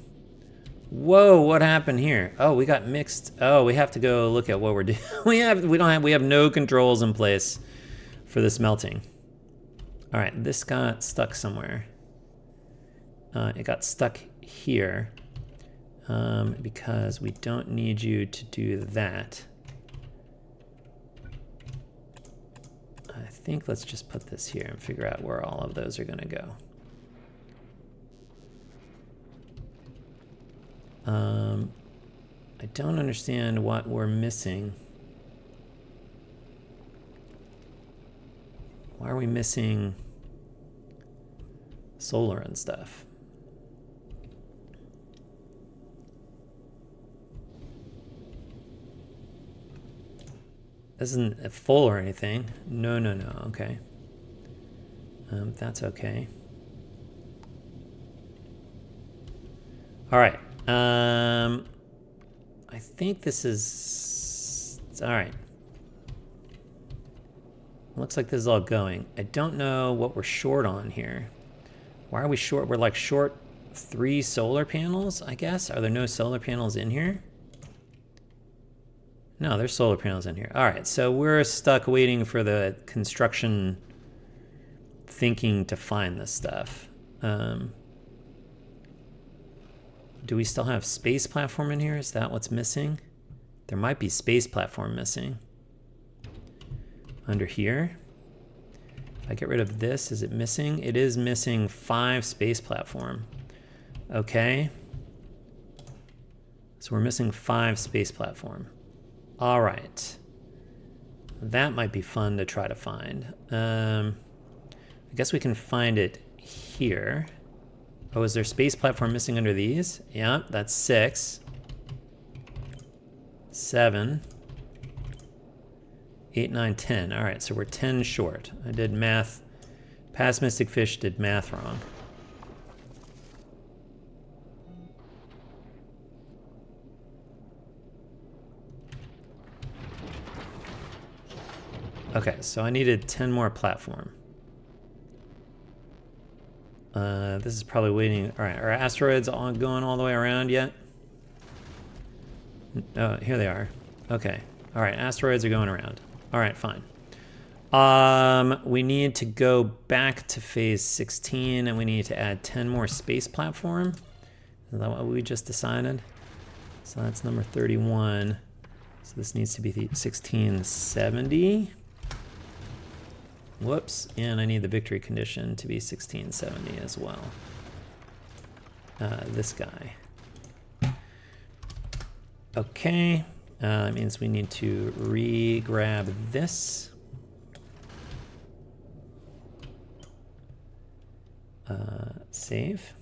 Whoa, what happened here? Oh, we got mixed. Oh, we have to go look at what we're doing. we have no controls in place for the smelting. All right, this got stuck somewhere. It got stuck here because we don't need you to do that. I think let's just put this here and figure out where all of those are gonna go. I don't understand what we're missing. Why are we missing solar and stuff? This isn't full or anything. No, no, no. Okay. That's okay. All right. I think this is... all right. Looks like this is all going. I don't know what we're short on here. Why are we short? We're like short 3 solar panels, I guess. Are there no solar panels in here? No, there's solar panels in here. All right, so we're stuck waiting for the construction thinking to find this stuff. Do we still have space platform in here? Is that what's missing? There might be space platform missing. Under here. If I get rid of this, is it missing? It is missing 5 space platform. Okay. So we're missing 5 space platform. All right. That might be fun to try to find. I guess we can find it here. Oh, is there space platform missing under these? Yeah, that's 6. 7. 8, 9, 10. All right, so we're 10 short. I did math. Past Mystic Fish did math wrong. Okay, so I needed 10 more platform. This is probably waiting. All right, are asteroids all going all the way around yet? Oh, here they are. Okay. All right, asteroids are going around. All right, fine. We need to go back to phase 16 and we need to add 10 more space platform. Is that what we just decided? So that's number 31. So this needs to be the 1670. Whoops, and I need the victory condition to be 1670 as well. This guy. Okay, that means we need to re-grab this. Save.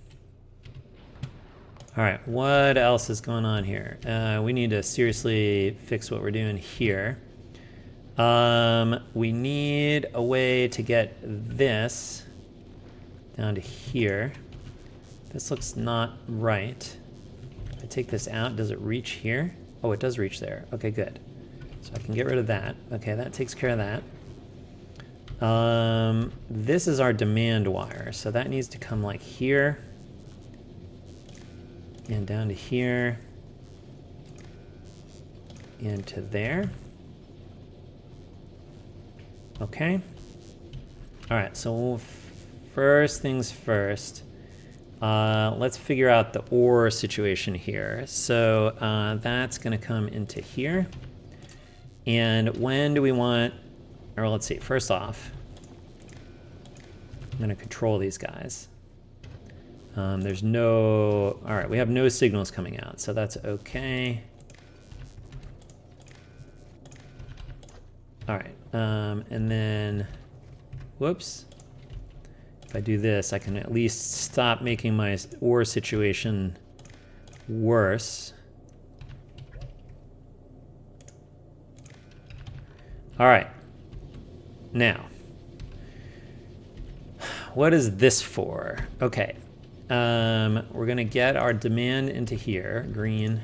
All right, what else is going on here? We need to seriously fix what we're doing here. We need a way to get this down to here. This looks not right. If I take this out, does it reach here? Oh, it does reach there. Okay, good. So I can get rid of that. Okay, that takes care of that. This is our demand wire, so that needs to come like here and down to here and to there. Okay. All right, so first things first, let's figure out the ore situation here. So that's gonna come into here. And when do we want, or let's see, first off, I'm gonna control these guys. There's no, all right, we have no signals coming out, so that's okay. All right, and then, whoops. If I do this, I can at least stop making my ore situation worse. All right, now, what is this for? Okay, we're gonna get our demand into here, green.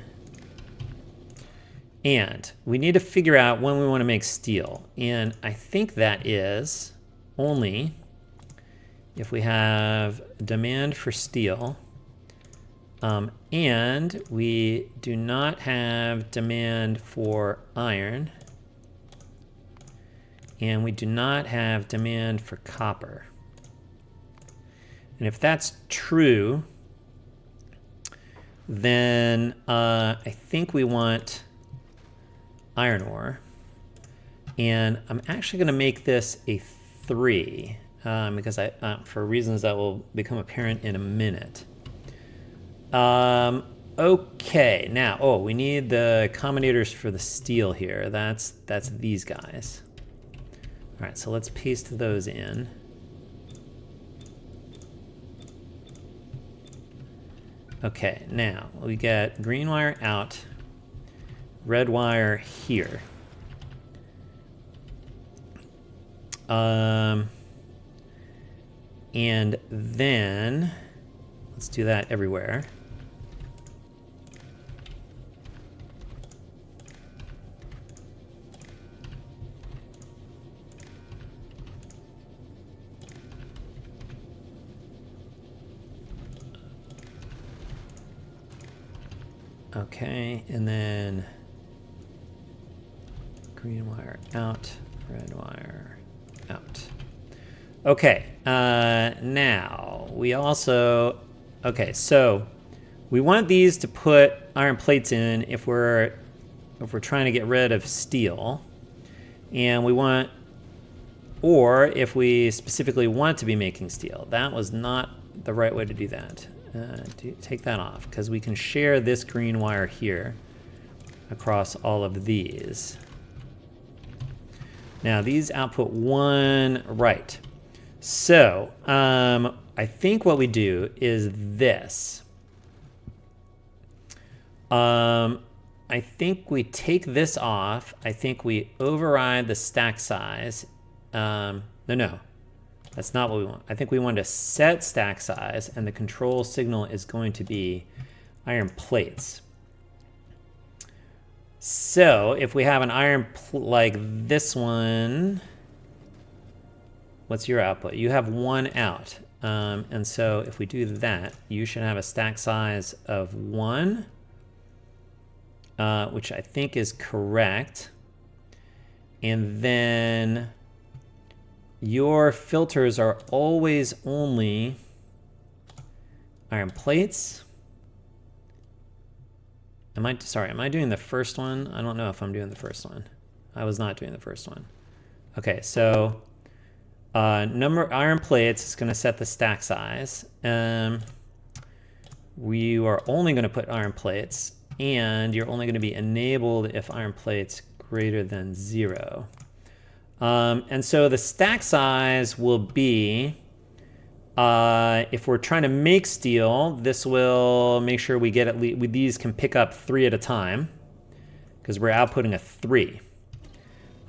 And we need to figure out when we want to make steel. And I think that is only if we have demand for steel, and we do not have demand for iron, and we do not have demand for copper. And if that's true, then I think we want iron ore. And I'm actually going to make this a 3 because for reasons that will become apparent in a minute. Okay, now, we need the combinators for the steel here. That's these guys. All right, so let's paste those in. Okay, now we get green wire out, red wire here. And then let's do that everywhere. Okay, and then green wire out, red wire out. Okay, now we also, okay, so we want these to put iron plates in if we're trying to get rid of steel, and we want, or if we specifically want to be making steel. That was not the right way to do that. Take that off, because we can share this green wire here across all of these. Now these output 1, right. So I think what we do is this. I think we take this off. I think we override the stack size. No. That's not what we want. I think we want to set stack size, and the control signal is going to be iron plates. So if we have an iron like this one, what's your output? You have 1 out. And so if we do that, you should have a stack size of 1, which I think is correct. And then your filters are always only iron plates. Am I doing the first one? I don't know if I'm doing the first one. I was not doing the first one. Okay, so number iron plates is going to set the stack size. We are only going to put iron plates, and you're only going to be enabled if iron plates greater than 0. And so the stack size will be, if we're trying to make steel, this will make sure we get at least, these can pick up 3 at a time, because we're outputting a 3.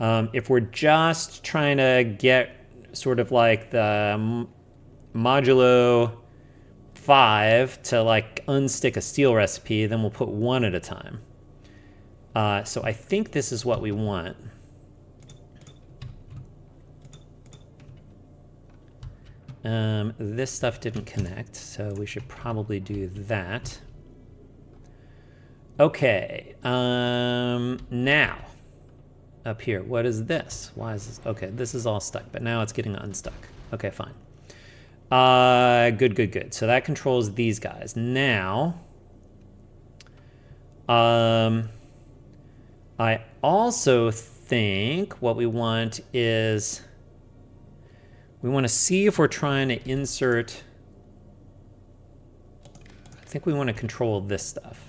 If we're just trying to get sort of like the modulo 5 to like unstick a steel recipe, then we'll put 1 at a time. So I think this is what we want. This stuff didn't connect, so we should probably do that. Okay, now, up here, what is this? Why is this? Okay, this is all stuck, but now it's getting unstuck. Okay, fine. Good. So that controls these guys. Now, I also think what we want is, we want to see if we're trying to insert, I think we want to control this stuff.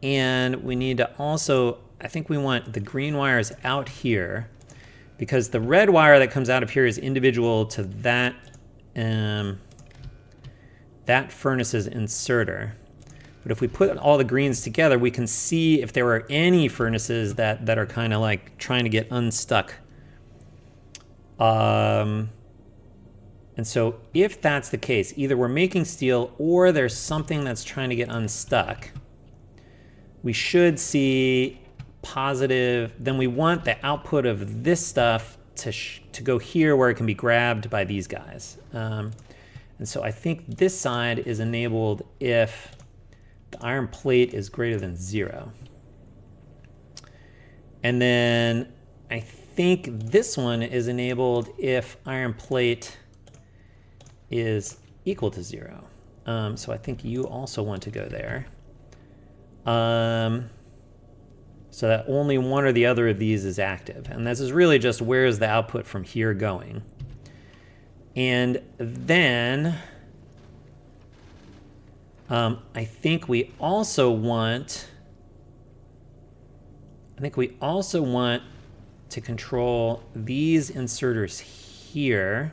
And we need to also, I think we want the green wires out here, because the red wire that comes out of here is individual to that, that furnace's inserter. But if we put all the greens together, we can see if there are any furnaces that are kind of like trying to get unstuck. And And so if that's the case, either we're making steel or there's something that's trying to get unstuck, we should see positive. Then we want the output of this stuff to go here where it can be grabbed by these guys. And so I think this side is enabled if the iron plate is greater than 0. And then I think this one is enabled if iron plate is equal to 0. So I think you also want to go there. So that only one or the other of these is active. And this is really just where is the output from here going. And then I think we also want to control these inserters here.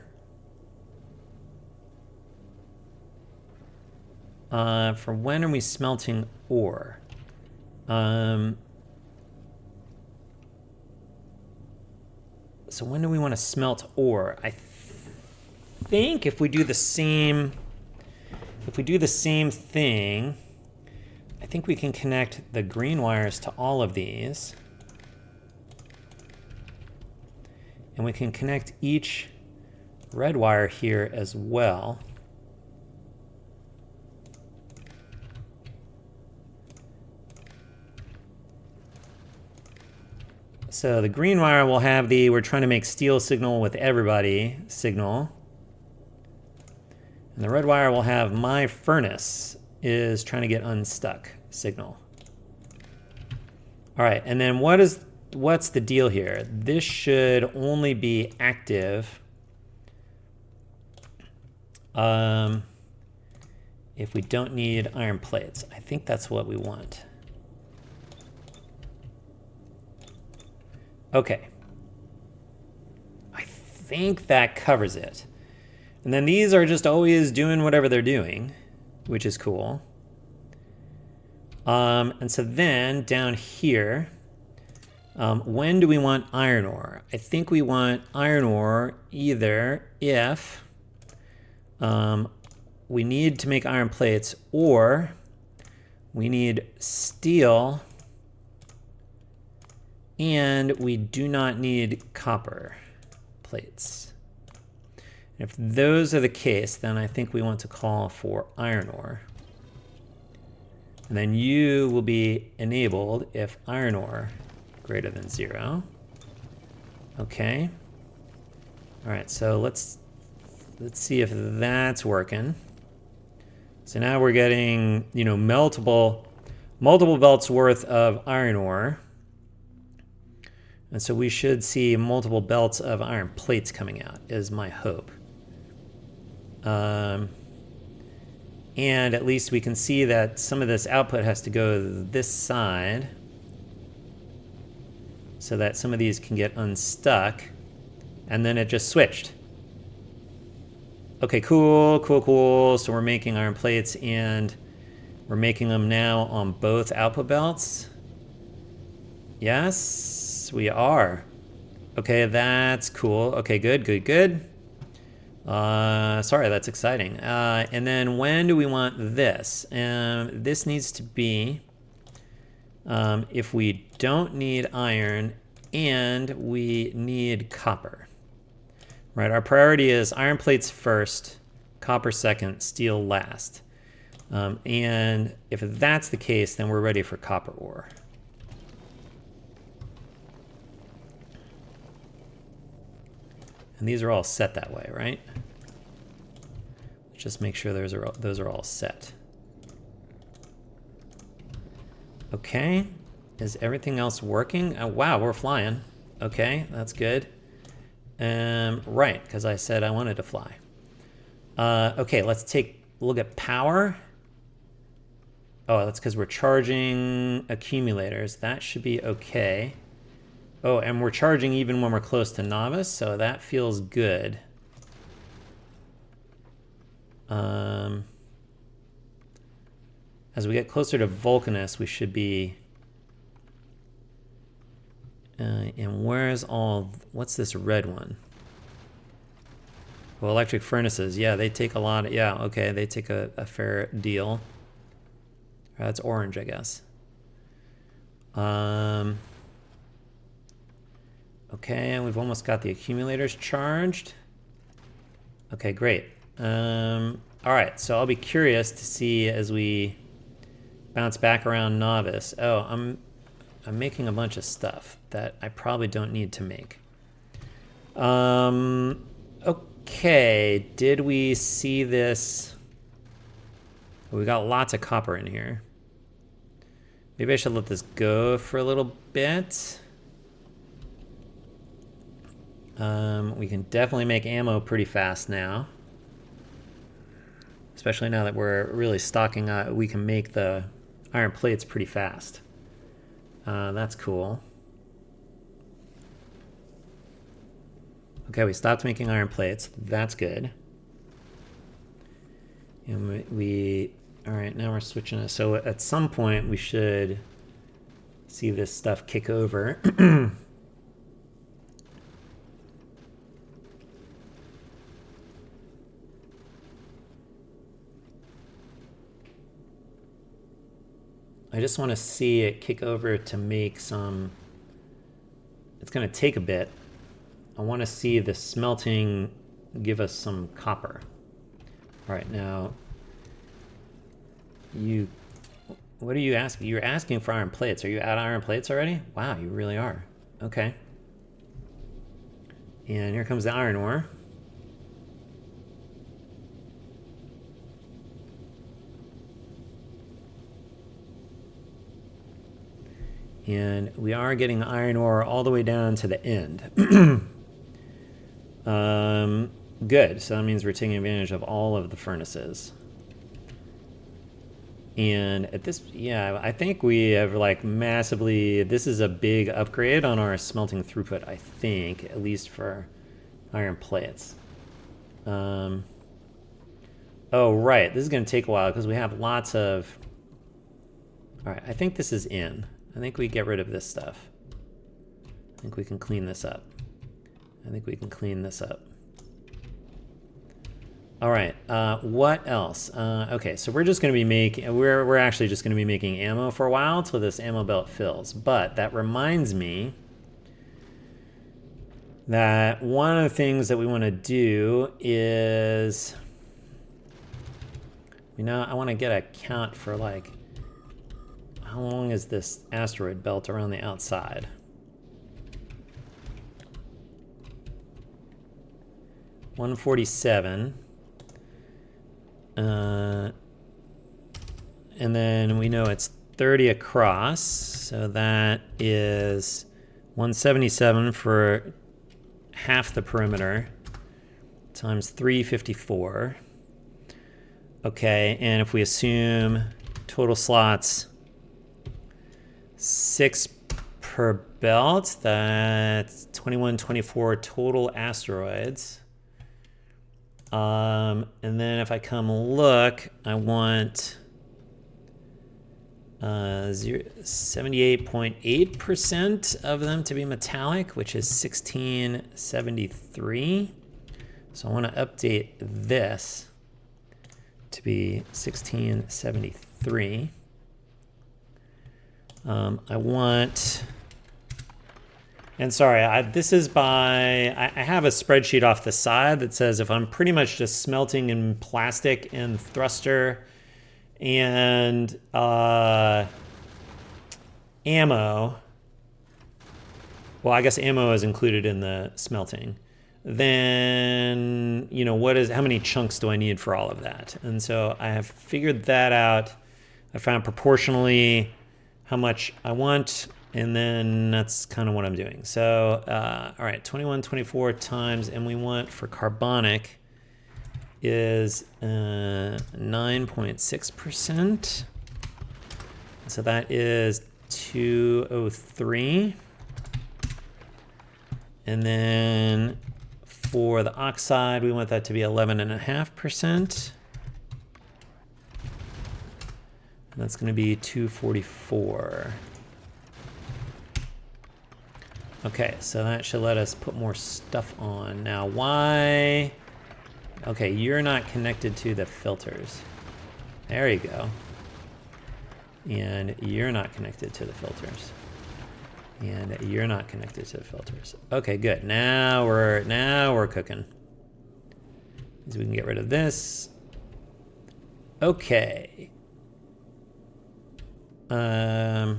For when are we smelting ore? So when do we want to smelt ore? I think if we do the same thing, I think we can connect the green wires to all of these. And we can connect each red wire here as well. So the green wire will have the we're trying to make steel signal with everybody signal. And the red wire will have my furnace is trying to get unstuck signal. All right, and then what's the deal here? This should only be active if we don't need iron plates. I think that's what we want. Okay. I think that covers it. And then these are just always doing whatever they're doing, which is cool. And so then down here, when do we want iron ore? I think we want iron ore either if we need to make iron plates or we need steel and we do not need copper plates. And if those are the case, then I think we want to call for iron ore. And then you will be enabled if iron ore greater than 0. Okay. All right, so let's see if that's working. So now we're getting, multiple belts worth of iron ore. And so we should see multiple belts of iron plates coming out, is my hope. And at least we can see that some of this output has to go this side so that some of these can get unstuck. And then it just switched. Okay, cool. So we're making iron plates and we're making them now on both output belts. Yes, we are. Okay, that's cool. Okay, good. Sorry, that's exciting. And then when do we want this? This needs to be if we don't need iron and we need copper. Right, our priority is iron plates first, copper second, steel last. And if that's the case, then we're ready for copper ore. And these are all set that way, right? Let's just make sure those are all set. Okay, is everything else working? Oh, wow, we're flying. Okay, that's good. Right, because I said I wanted to fly. Okay, let's take a look at power. Oh, that's because we're charging accumulators. That should be okay. Oh, and we're charging even when we're close to novice, so that feels good. As we get closer to Vulcanus, we should be... and where's all... What's this red one? Well, electric furnaces, yeah, they take a lot. Yeah, okay, they take a fair deal. That's orange, I guess. Okay, and we've almost got the accumulators charged. Okay, great. All right, so I'll be curious to see as we bounce back around novice. Oh, I'm making a bunch of stuff that I probably don't need to make. Okay, did we see this? We got lots of copper in here. Maybe I should let this go for a little bit. We can definitely make ammo pretty fast now. Especially now that we're really stocking up, we can make the iron plates pretty fast. That's cool. Okay, we stopped making iron plates. That's good. And all right, now we're switching it. So at some point we should see this stuff kick over. I just want to see it kick over to make some, it's going to take a bit. I want to see the smelting give us some copper. All right, now, what are you asking? You're asking for iron plates. Are you out of iron plates already? Wow, you really are. Okay. And here comes the iron ore. And we are getting the iron ore all the way down to the end. Good, so that means we're taking advantage of all of the furnaces. And at this, yeah, I think we have like massively, this is a big upgrade on our smelting throughput, I think, at least for iron plates. Oh, right, this is gonna take a while because we have lots of, all right, I think this is in. I think we get rid of this stuff. I think we can clean this up. All right, what else? Okay, so we're just gonna be making, we're actually just gonna be making ammo for a while till this ammo belt fills. But that reminds me that one of the things that we wanna do is, I wanna get a count for like, how long is this asteroid belt around the outside? $147. And then we know it's 30 across, so that is 177 for half the perimeter times 354. Okay, and if we assume total slots 6 per belt, that's 2124 total asteroids. And then if I come look, I want 78.8% of them to be metallic, which is 1673. So I want to update this to be 1673. I want, and sorry, this is by, I have a spreadsheet off the side that says if I'm pretty much just smelting in plastic and thruster and ammo, well, I guess ammo is included in the smelting, then, how many chunks do I need for all of that? And so I have figured that out. I found proportionally how much I want, and then that's kind of what I'm doing. So, all right, 2124 times, and we want for carbonic is 9.6%. So that is 203. And then for the oxide, we want that to be 11.5%. And that's going to be 244. Okay, so that should let us put more stuff on. Now, why Okay, you're not connected to the filters. There you go. And you're not connected to the filters. And you're not connected to the filters. Okay, good. Now we're cooking. So we can get rid of this. Okay. How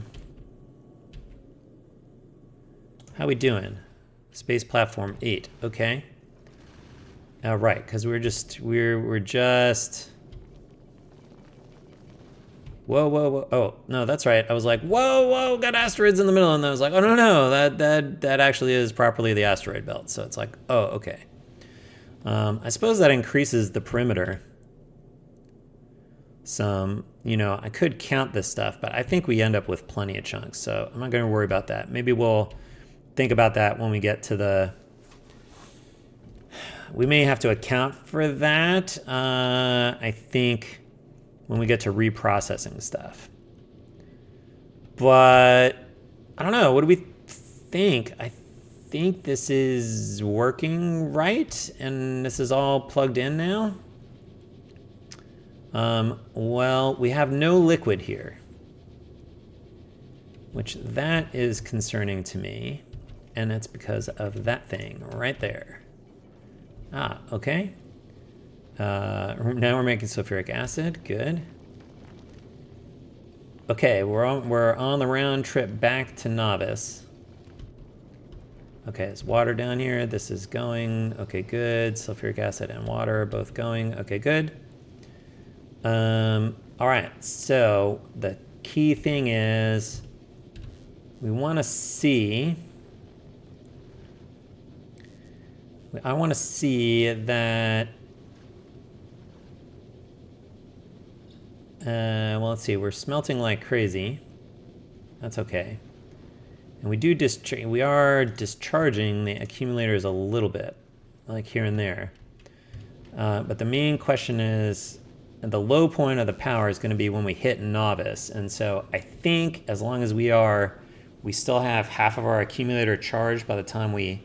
we doing? Space platform 8. Okay. Right, because we're just whoa. Oh, no, that's right. I was like, whoa, got asteroids in the middle. And I was like, oh, no, that actually is properly the asteroid belt. So it's like, oh, okay. I suppose that increases the perimeter some. You know, I could count this stuff, but I think we end up with plenty of chunks. So I'm not going to worry about that. Maybe we'll think about that when we get to the... We may have to account for that, I think, when we get to reprocessing stuff. But I don't know. What do we think? I think this is working right, and this is all plugged in now. Well, we have no liquid here, which that is concerning to me, and that's because of that thing right there. Ah, okay. Now we're making sulfuric acid. Good. Okay, we're on the round trip back to Novice. Okay, there's water down here. This is going. Okay, good. Sulfuric acid and water are both going. Okay, good. All right, so the key thing is we want to see... I want to see that... well, let's see. We're smelting like crazy. That's okay. And we are discharging the accumulators a little bit, like here and there. But the main question is, the low point of the power is going to be when we hit Novice. And so I think as long as we still have half of our accumulator charged by the time we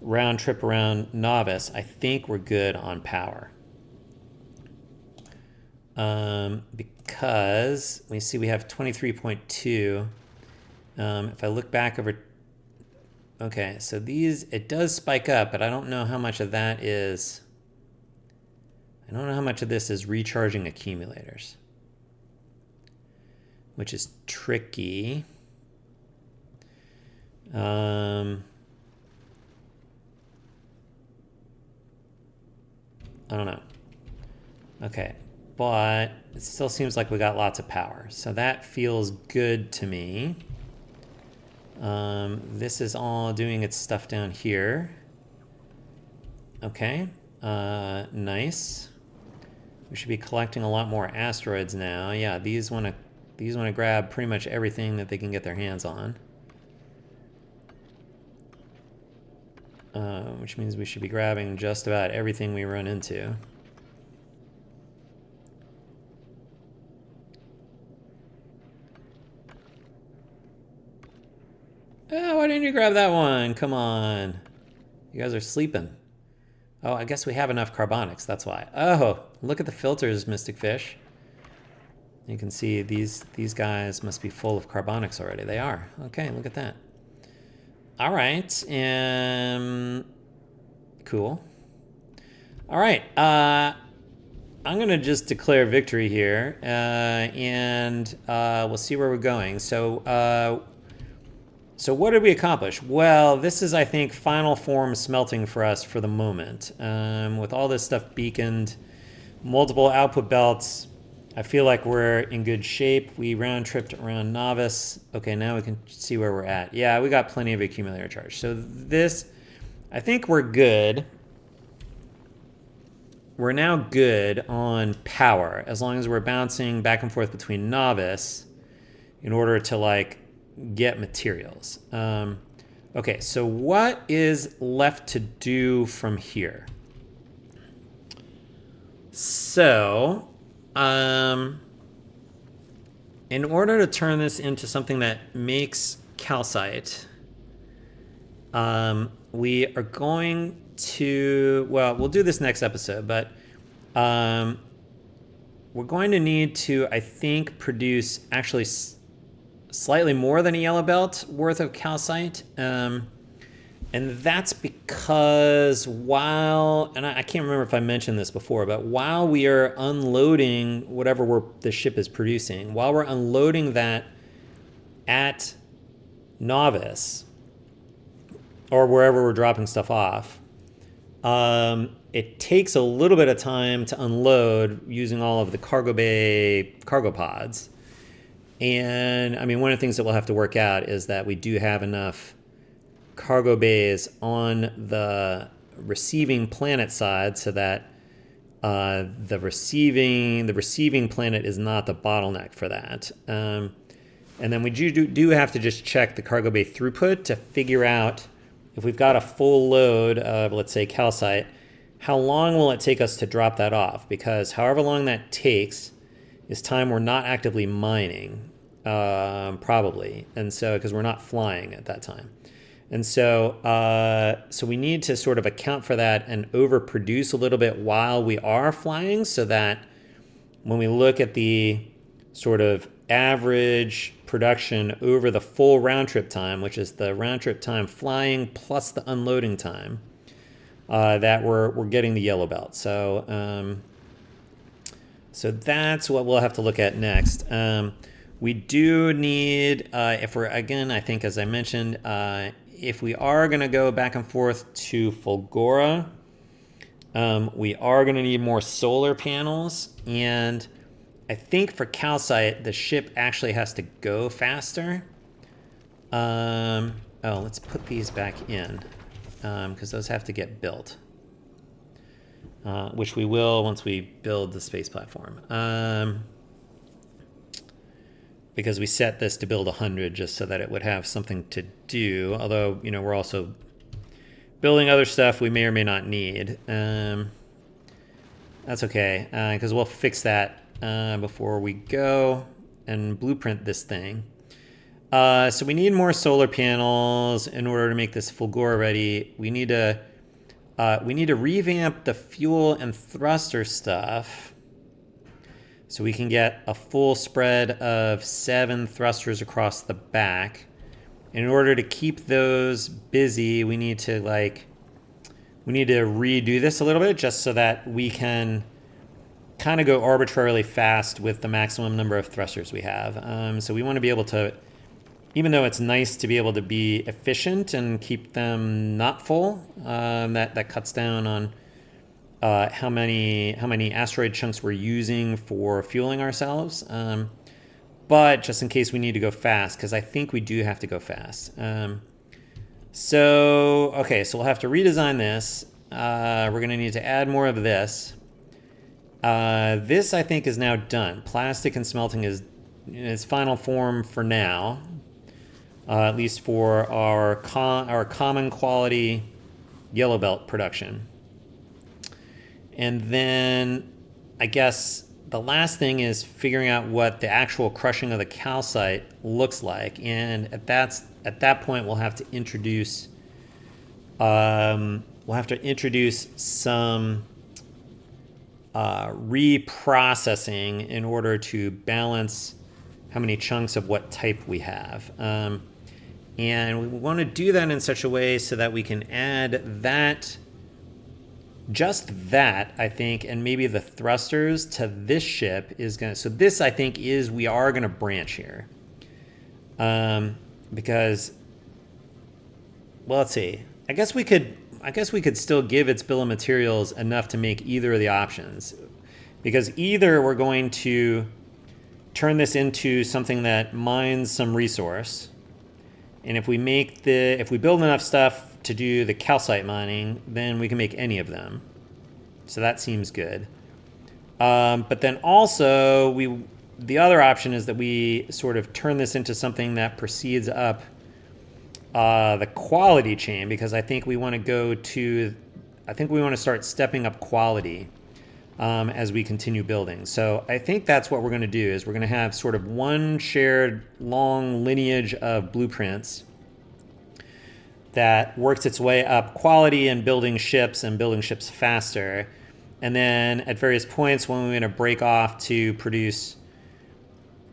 round trip around Novice, I think we're good on power. Because we see we have 23.2. If I look back over... Okay, so it does spike up, but I don't know how much of that is... I don't know how much of this is recharging accumulators, which is tricky. I don't know. Okay, but it still seems like we got lots of power, so that feels good to me. This is all doing its stuff down here. Okay, nice. We should be collecting a lot more asteroids now. Yeah, these want to grab pretty much everything that they can get their hands on. Which means we should be grabbing just about everything we run into. Oh, why didn't you grab that one? Come on. You guys are sleeping. Oh, I guess we have enough carbonics, that's why. Oh, look at the filters, Mystic Fish. You can see these guys must be full of carbonics already. They are. Okay, look at that. All right, cool. All right, I'm gonna just declare victory here, and we'll see where we're going. So what did we accomplish? Well, this is, I think, final form smelting for us for the moment. With all this stuff beaconed, multiple output belts, I feel like we're in good shape. We round tripped around Novice. Okay, now we can see where we're at. Yeah, we got plenty of accumulator charge. So this, I think we're good. We're now good on power, as long as we're bouncing back and forth between Novice in order to, like, get materials. Okay, so what is left to do from here? So, in order to turn this into something that makes calcite, we are going to, well, we'll do this next episode, but we're going to need to, I think, produce actually slightly more than a yellow belt worth of calcite. And that's because while, and I can't remember if I mentioned this before, but while we are unloading whatever the ship is producing, while we're unloading that at Novice, or wherever we're dropping stuff off, it takes a little bit of time to unload using all of the cargo bay cargo pods. And I mean, one of the things that we'll have to work out is that we do have enough cargo bays on the receiving planet side so that the receiving planet is not the bottleneck for that. And then we do have to just check the cargo bay throughput to figure out if we've got a full load of, let's say, calcite, how long will it take us to drop that off? Because however long that takes is time we're not actively mining, probably. And so, because we're not flying at that time. And so, so we need to sort of account for that and overproduce a little bit while we are flying so that when we look at the sort of average production over the full round trip time, which is the round trip time flying plus the unloading time, that we're getting the yellow belt. So, so that's what we'll have to look at next. We do need, if we're, again, I think as I mentioned, if we are going to go back and forth to Fulgora, we are going to need more solar panels. And I think for calcite, the ship actually has to go faster. Oh, let's put these back in because those have to get built, which we will once we build the space platform. Because we set this to build 100 just so that it would have something to do. Although, you know, we're also building other stuff we may or may not need. That's okay, because we'll fix that before we go and blueprint this thing. So we need more solar panels in order to make this Fulgora ready. We need to revamp the fuel and thruster stuff so we can get a full spread of 7 thrusters across the back. In order to keep those busy, we need to redo this a little bit just so that we can kind of go arbitrarily fast with the maximum number of thrusters we have. So we want to be able to, even though it's nice to be able to be efficient and keep them not full, that cuts down on how many asteroid chunks we're using for fueling ourselves. But just in case we need to go fast, because I think we do have to go fast. So we'll have to redesign this. We're going to need to add more of this. This, I think, is now done. Plastic and smelting is in its final form for now, at least for our common quality yellow belt production. And then I guess the last thing is figuring out what the actual crushing of the calcite looks like. And at that point, we'll have to introduce some reprocessing in order to balance how many chunks of what type we have. And we want to do that in such a way so that we can add that, just that, I think, and maybe the thrusters to this ship is going to, so this, I think, is, we are going to branch here. Because, well, let's see. I guess we could still give its bill of materials enough to make either of the options. Because either we're going to turn this into something that mines some resource, and if we build enough stuff to do the calcite mining, then we can make any of them. So that seems good. But then also, the other option is that we sort of turn this into something that proceeds up the quality chain, because I think we want to start stepping up quality as we continue building. So I think that's what we're going to do, is we're going to have sort of one shared long lineage of blueprints that works its way up quality and building ships faster. And then at various points when we're going to break off to produce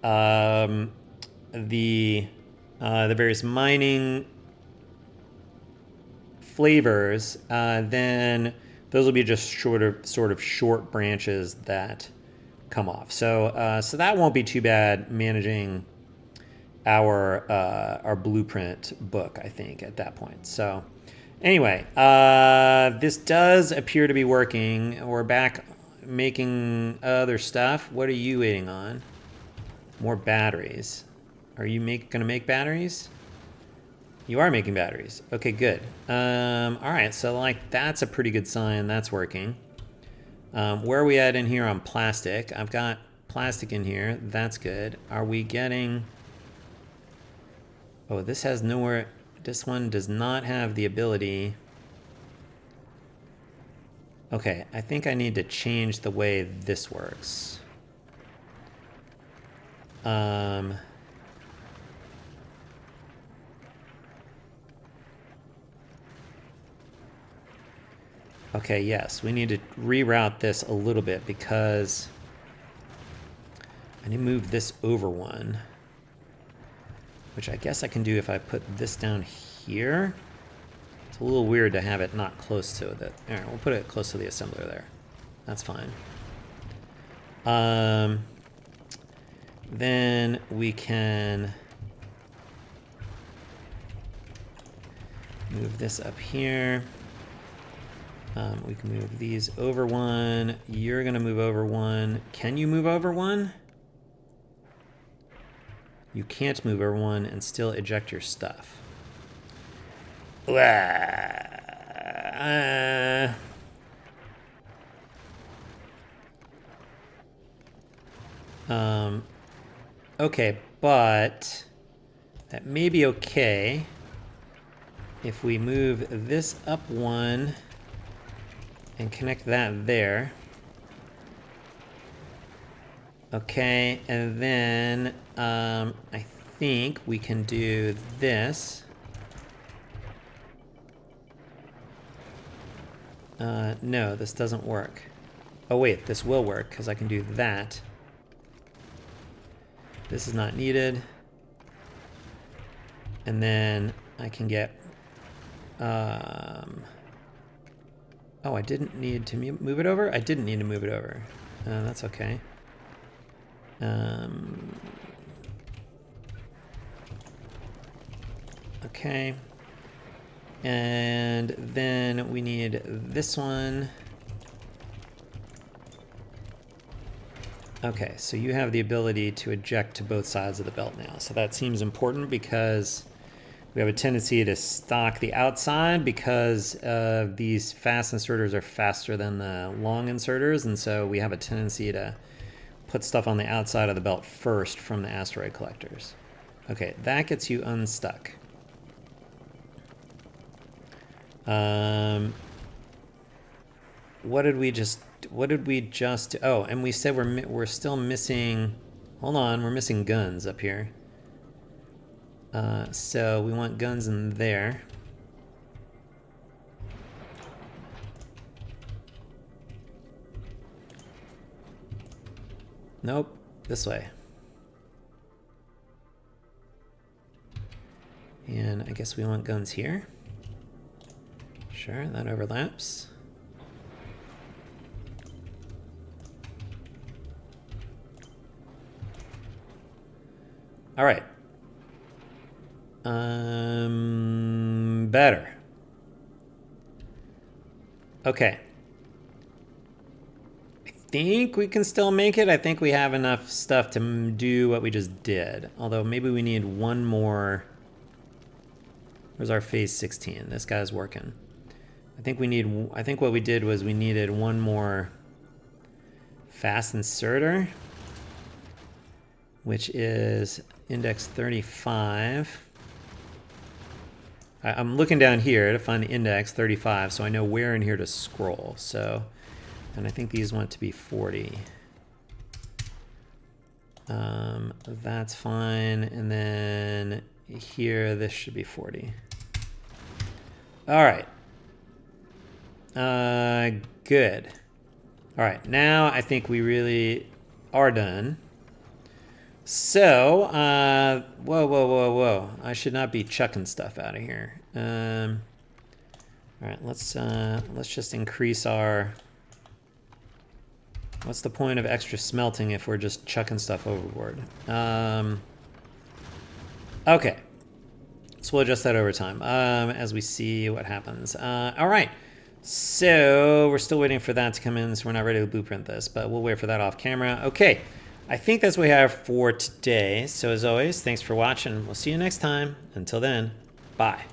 the various mining flavors, then those will be just sort of short branches that come off. So so that won't be too bad managing our blueprint book, I think, at that point. So anyway, this does appear to be working. We're back making other stuff. What are you waiting on? More batteries. Are you gonna make batteries? You are making batteries. Okay, good. All right, so like that's a pretty good sign. That's working. Where are we at in here on plastic? I've got plastic in here. That's good. Are we getting... Oh, this has nowhere... This one does not have the ability... Okay, I think I need to change the way this works. Okay, yes, we need to reroute this a little bit because I need to move this over one, which I guess I can do if I put this down here. It's a little weird to have it not close to it. All right, we'll put it close to the assembler there. That's fine. Then we can move this up here. We can move these over one. You're gonna move over one. Can you move over one? You can't move over one and still eject your stuff. Okay, but that may be okay if we move this up one and connect that there. Okay, and then I think we can do this. No, this doesn't work. Oh wait, this will work because I can do that. This is not needed. And then I can get... Oh, I didn't need to move it over? I didn't need to move it over. That's okay. Okay. And then we need this one. Okay, so you have the ability to eject to both sides of the belt now. So that seems important because we have a tendency to stock the outside because these fast inserters are faster than the long inserters, and so we have a tendency to put stuff on the outside of the belt first from the asteroid collectors. Okay, that gets you unstuck. What did we just do? Oh, and we said we're still missing, hold on, we're missing guns up here. So we want guns in there. Nope, this way. And I guess we want guns here. Sure, that overlaps. All right. Better. Okay. I think we can still make it. I think we have enough stuff to do what we just did. Although maybe we need one more. Where's our phase 16? This guy's working. I think what we did was we needed one more fast inserter, which is index 35. I'm looking down here to find the index 35, so I know where in here to scroll. So, and I think these want to be 40. That's fine. And then here, this should be 40. All right. Good. All right, now I think we really are done. So, whoa. I should not be chucking stuff out of here. All right, let's just increase our... What's the point of extra smelting if we're just chucking stuff overboard? Okay. So we'll adjust that over time as we see what happens. All right. So we're still waiting for that to come in, so we're not ready to blueprint this, but we'll wait for that off camera. Okay. I think that's what we have for today. So as always, thanks for watching. We'll see you next time. Until then, bye.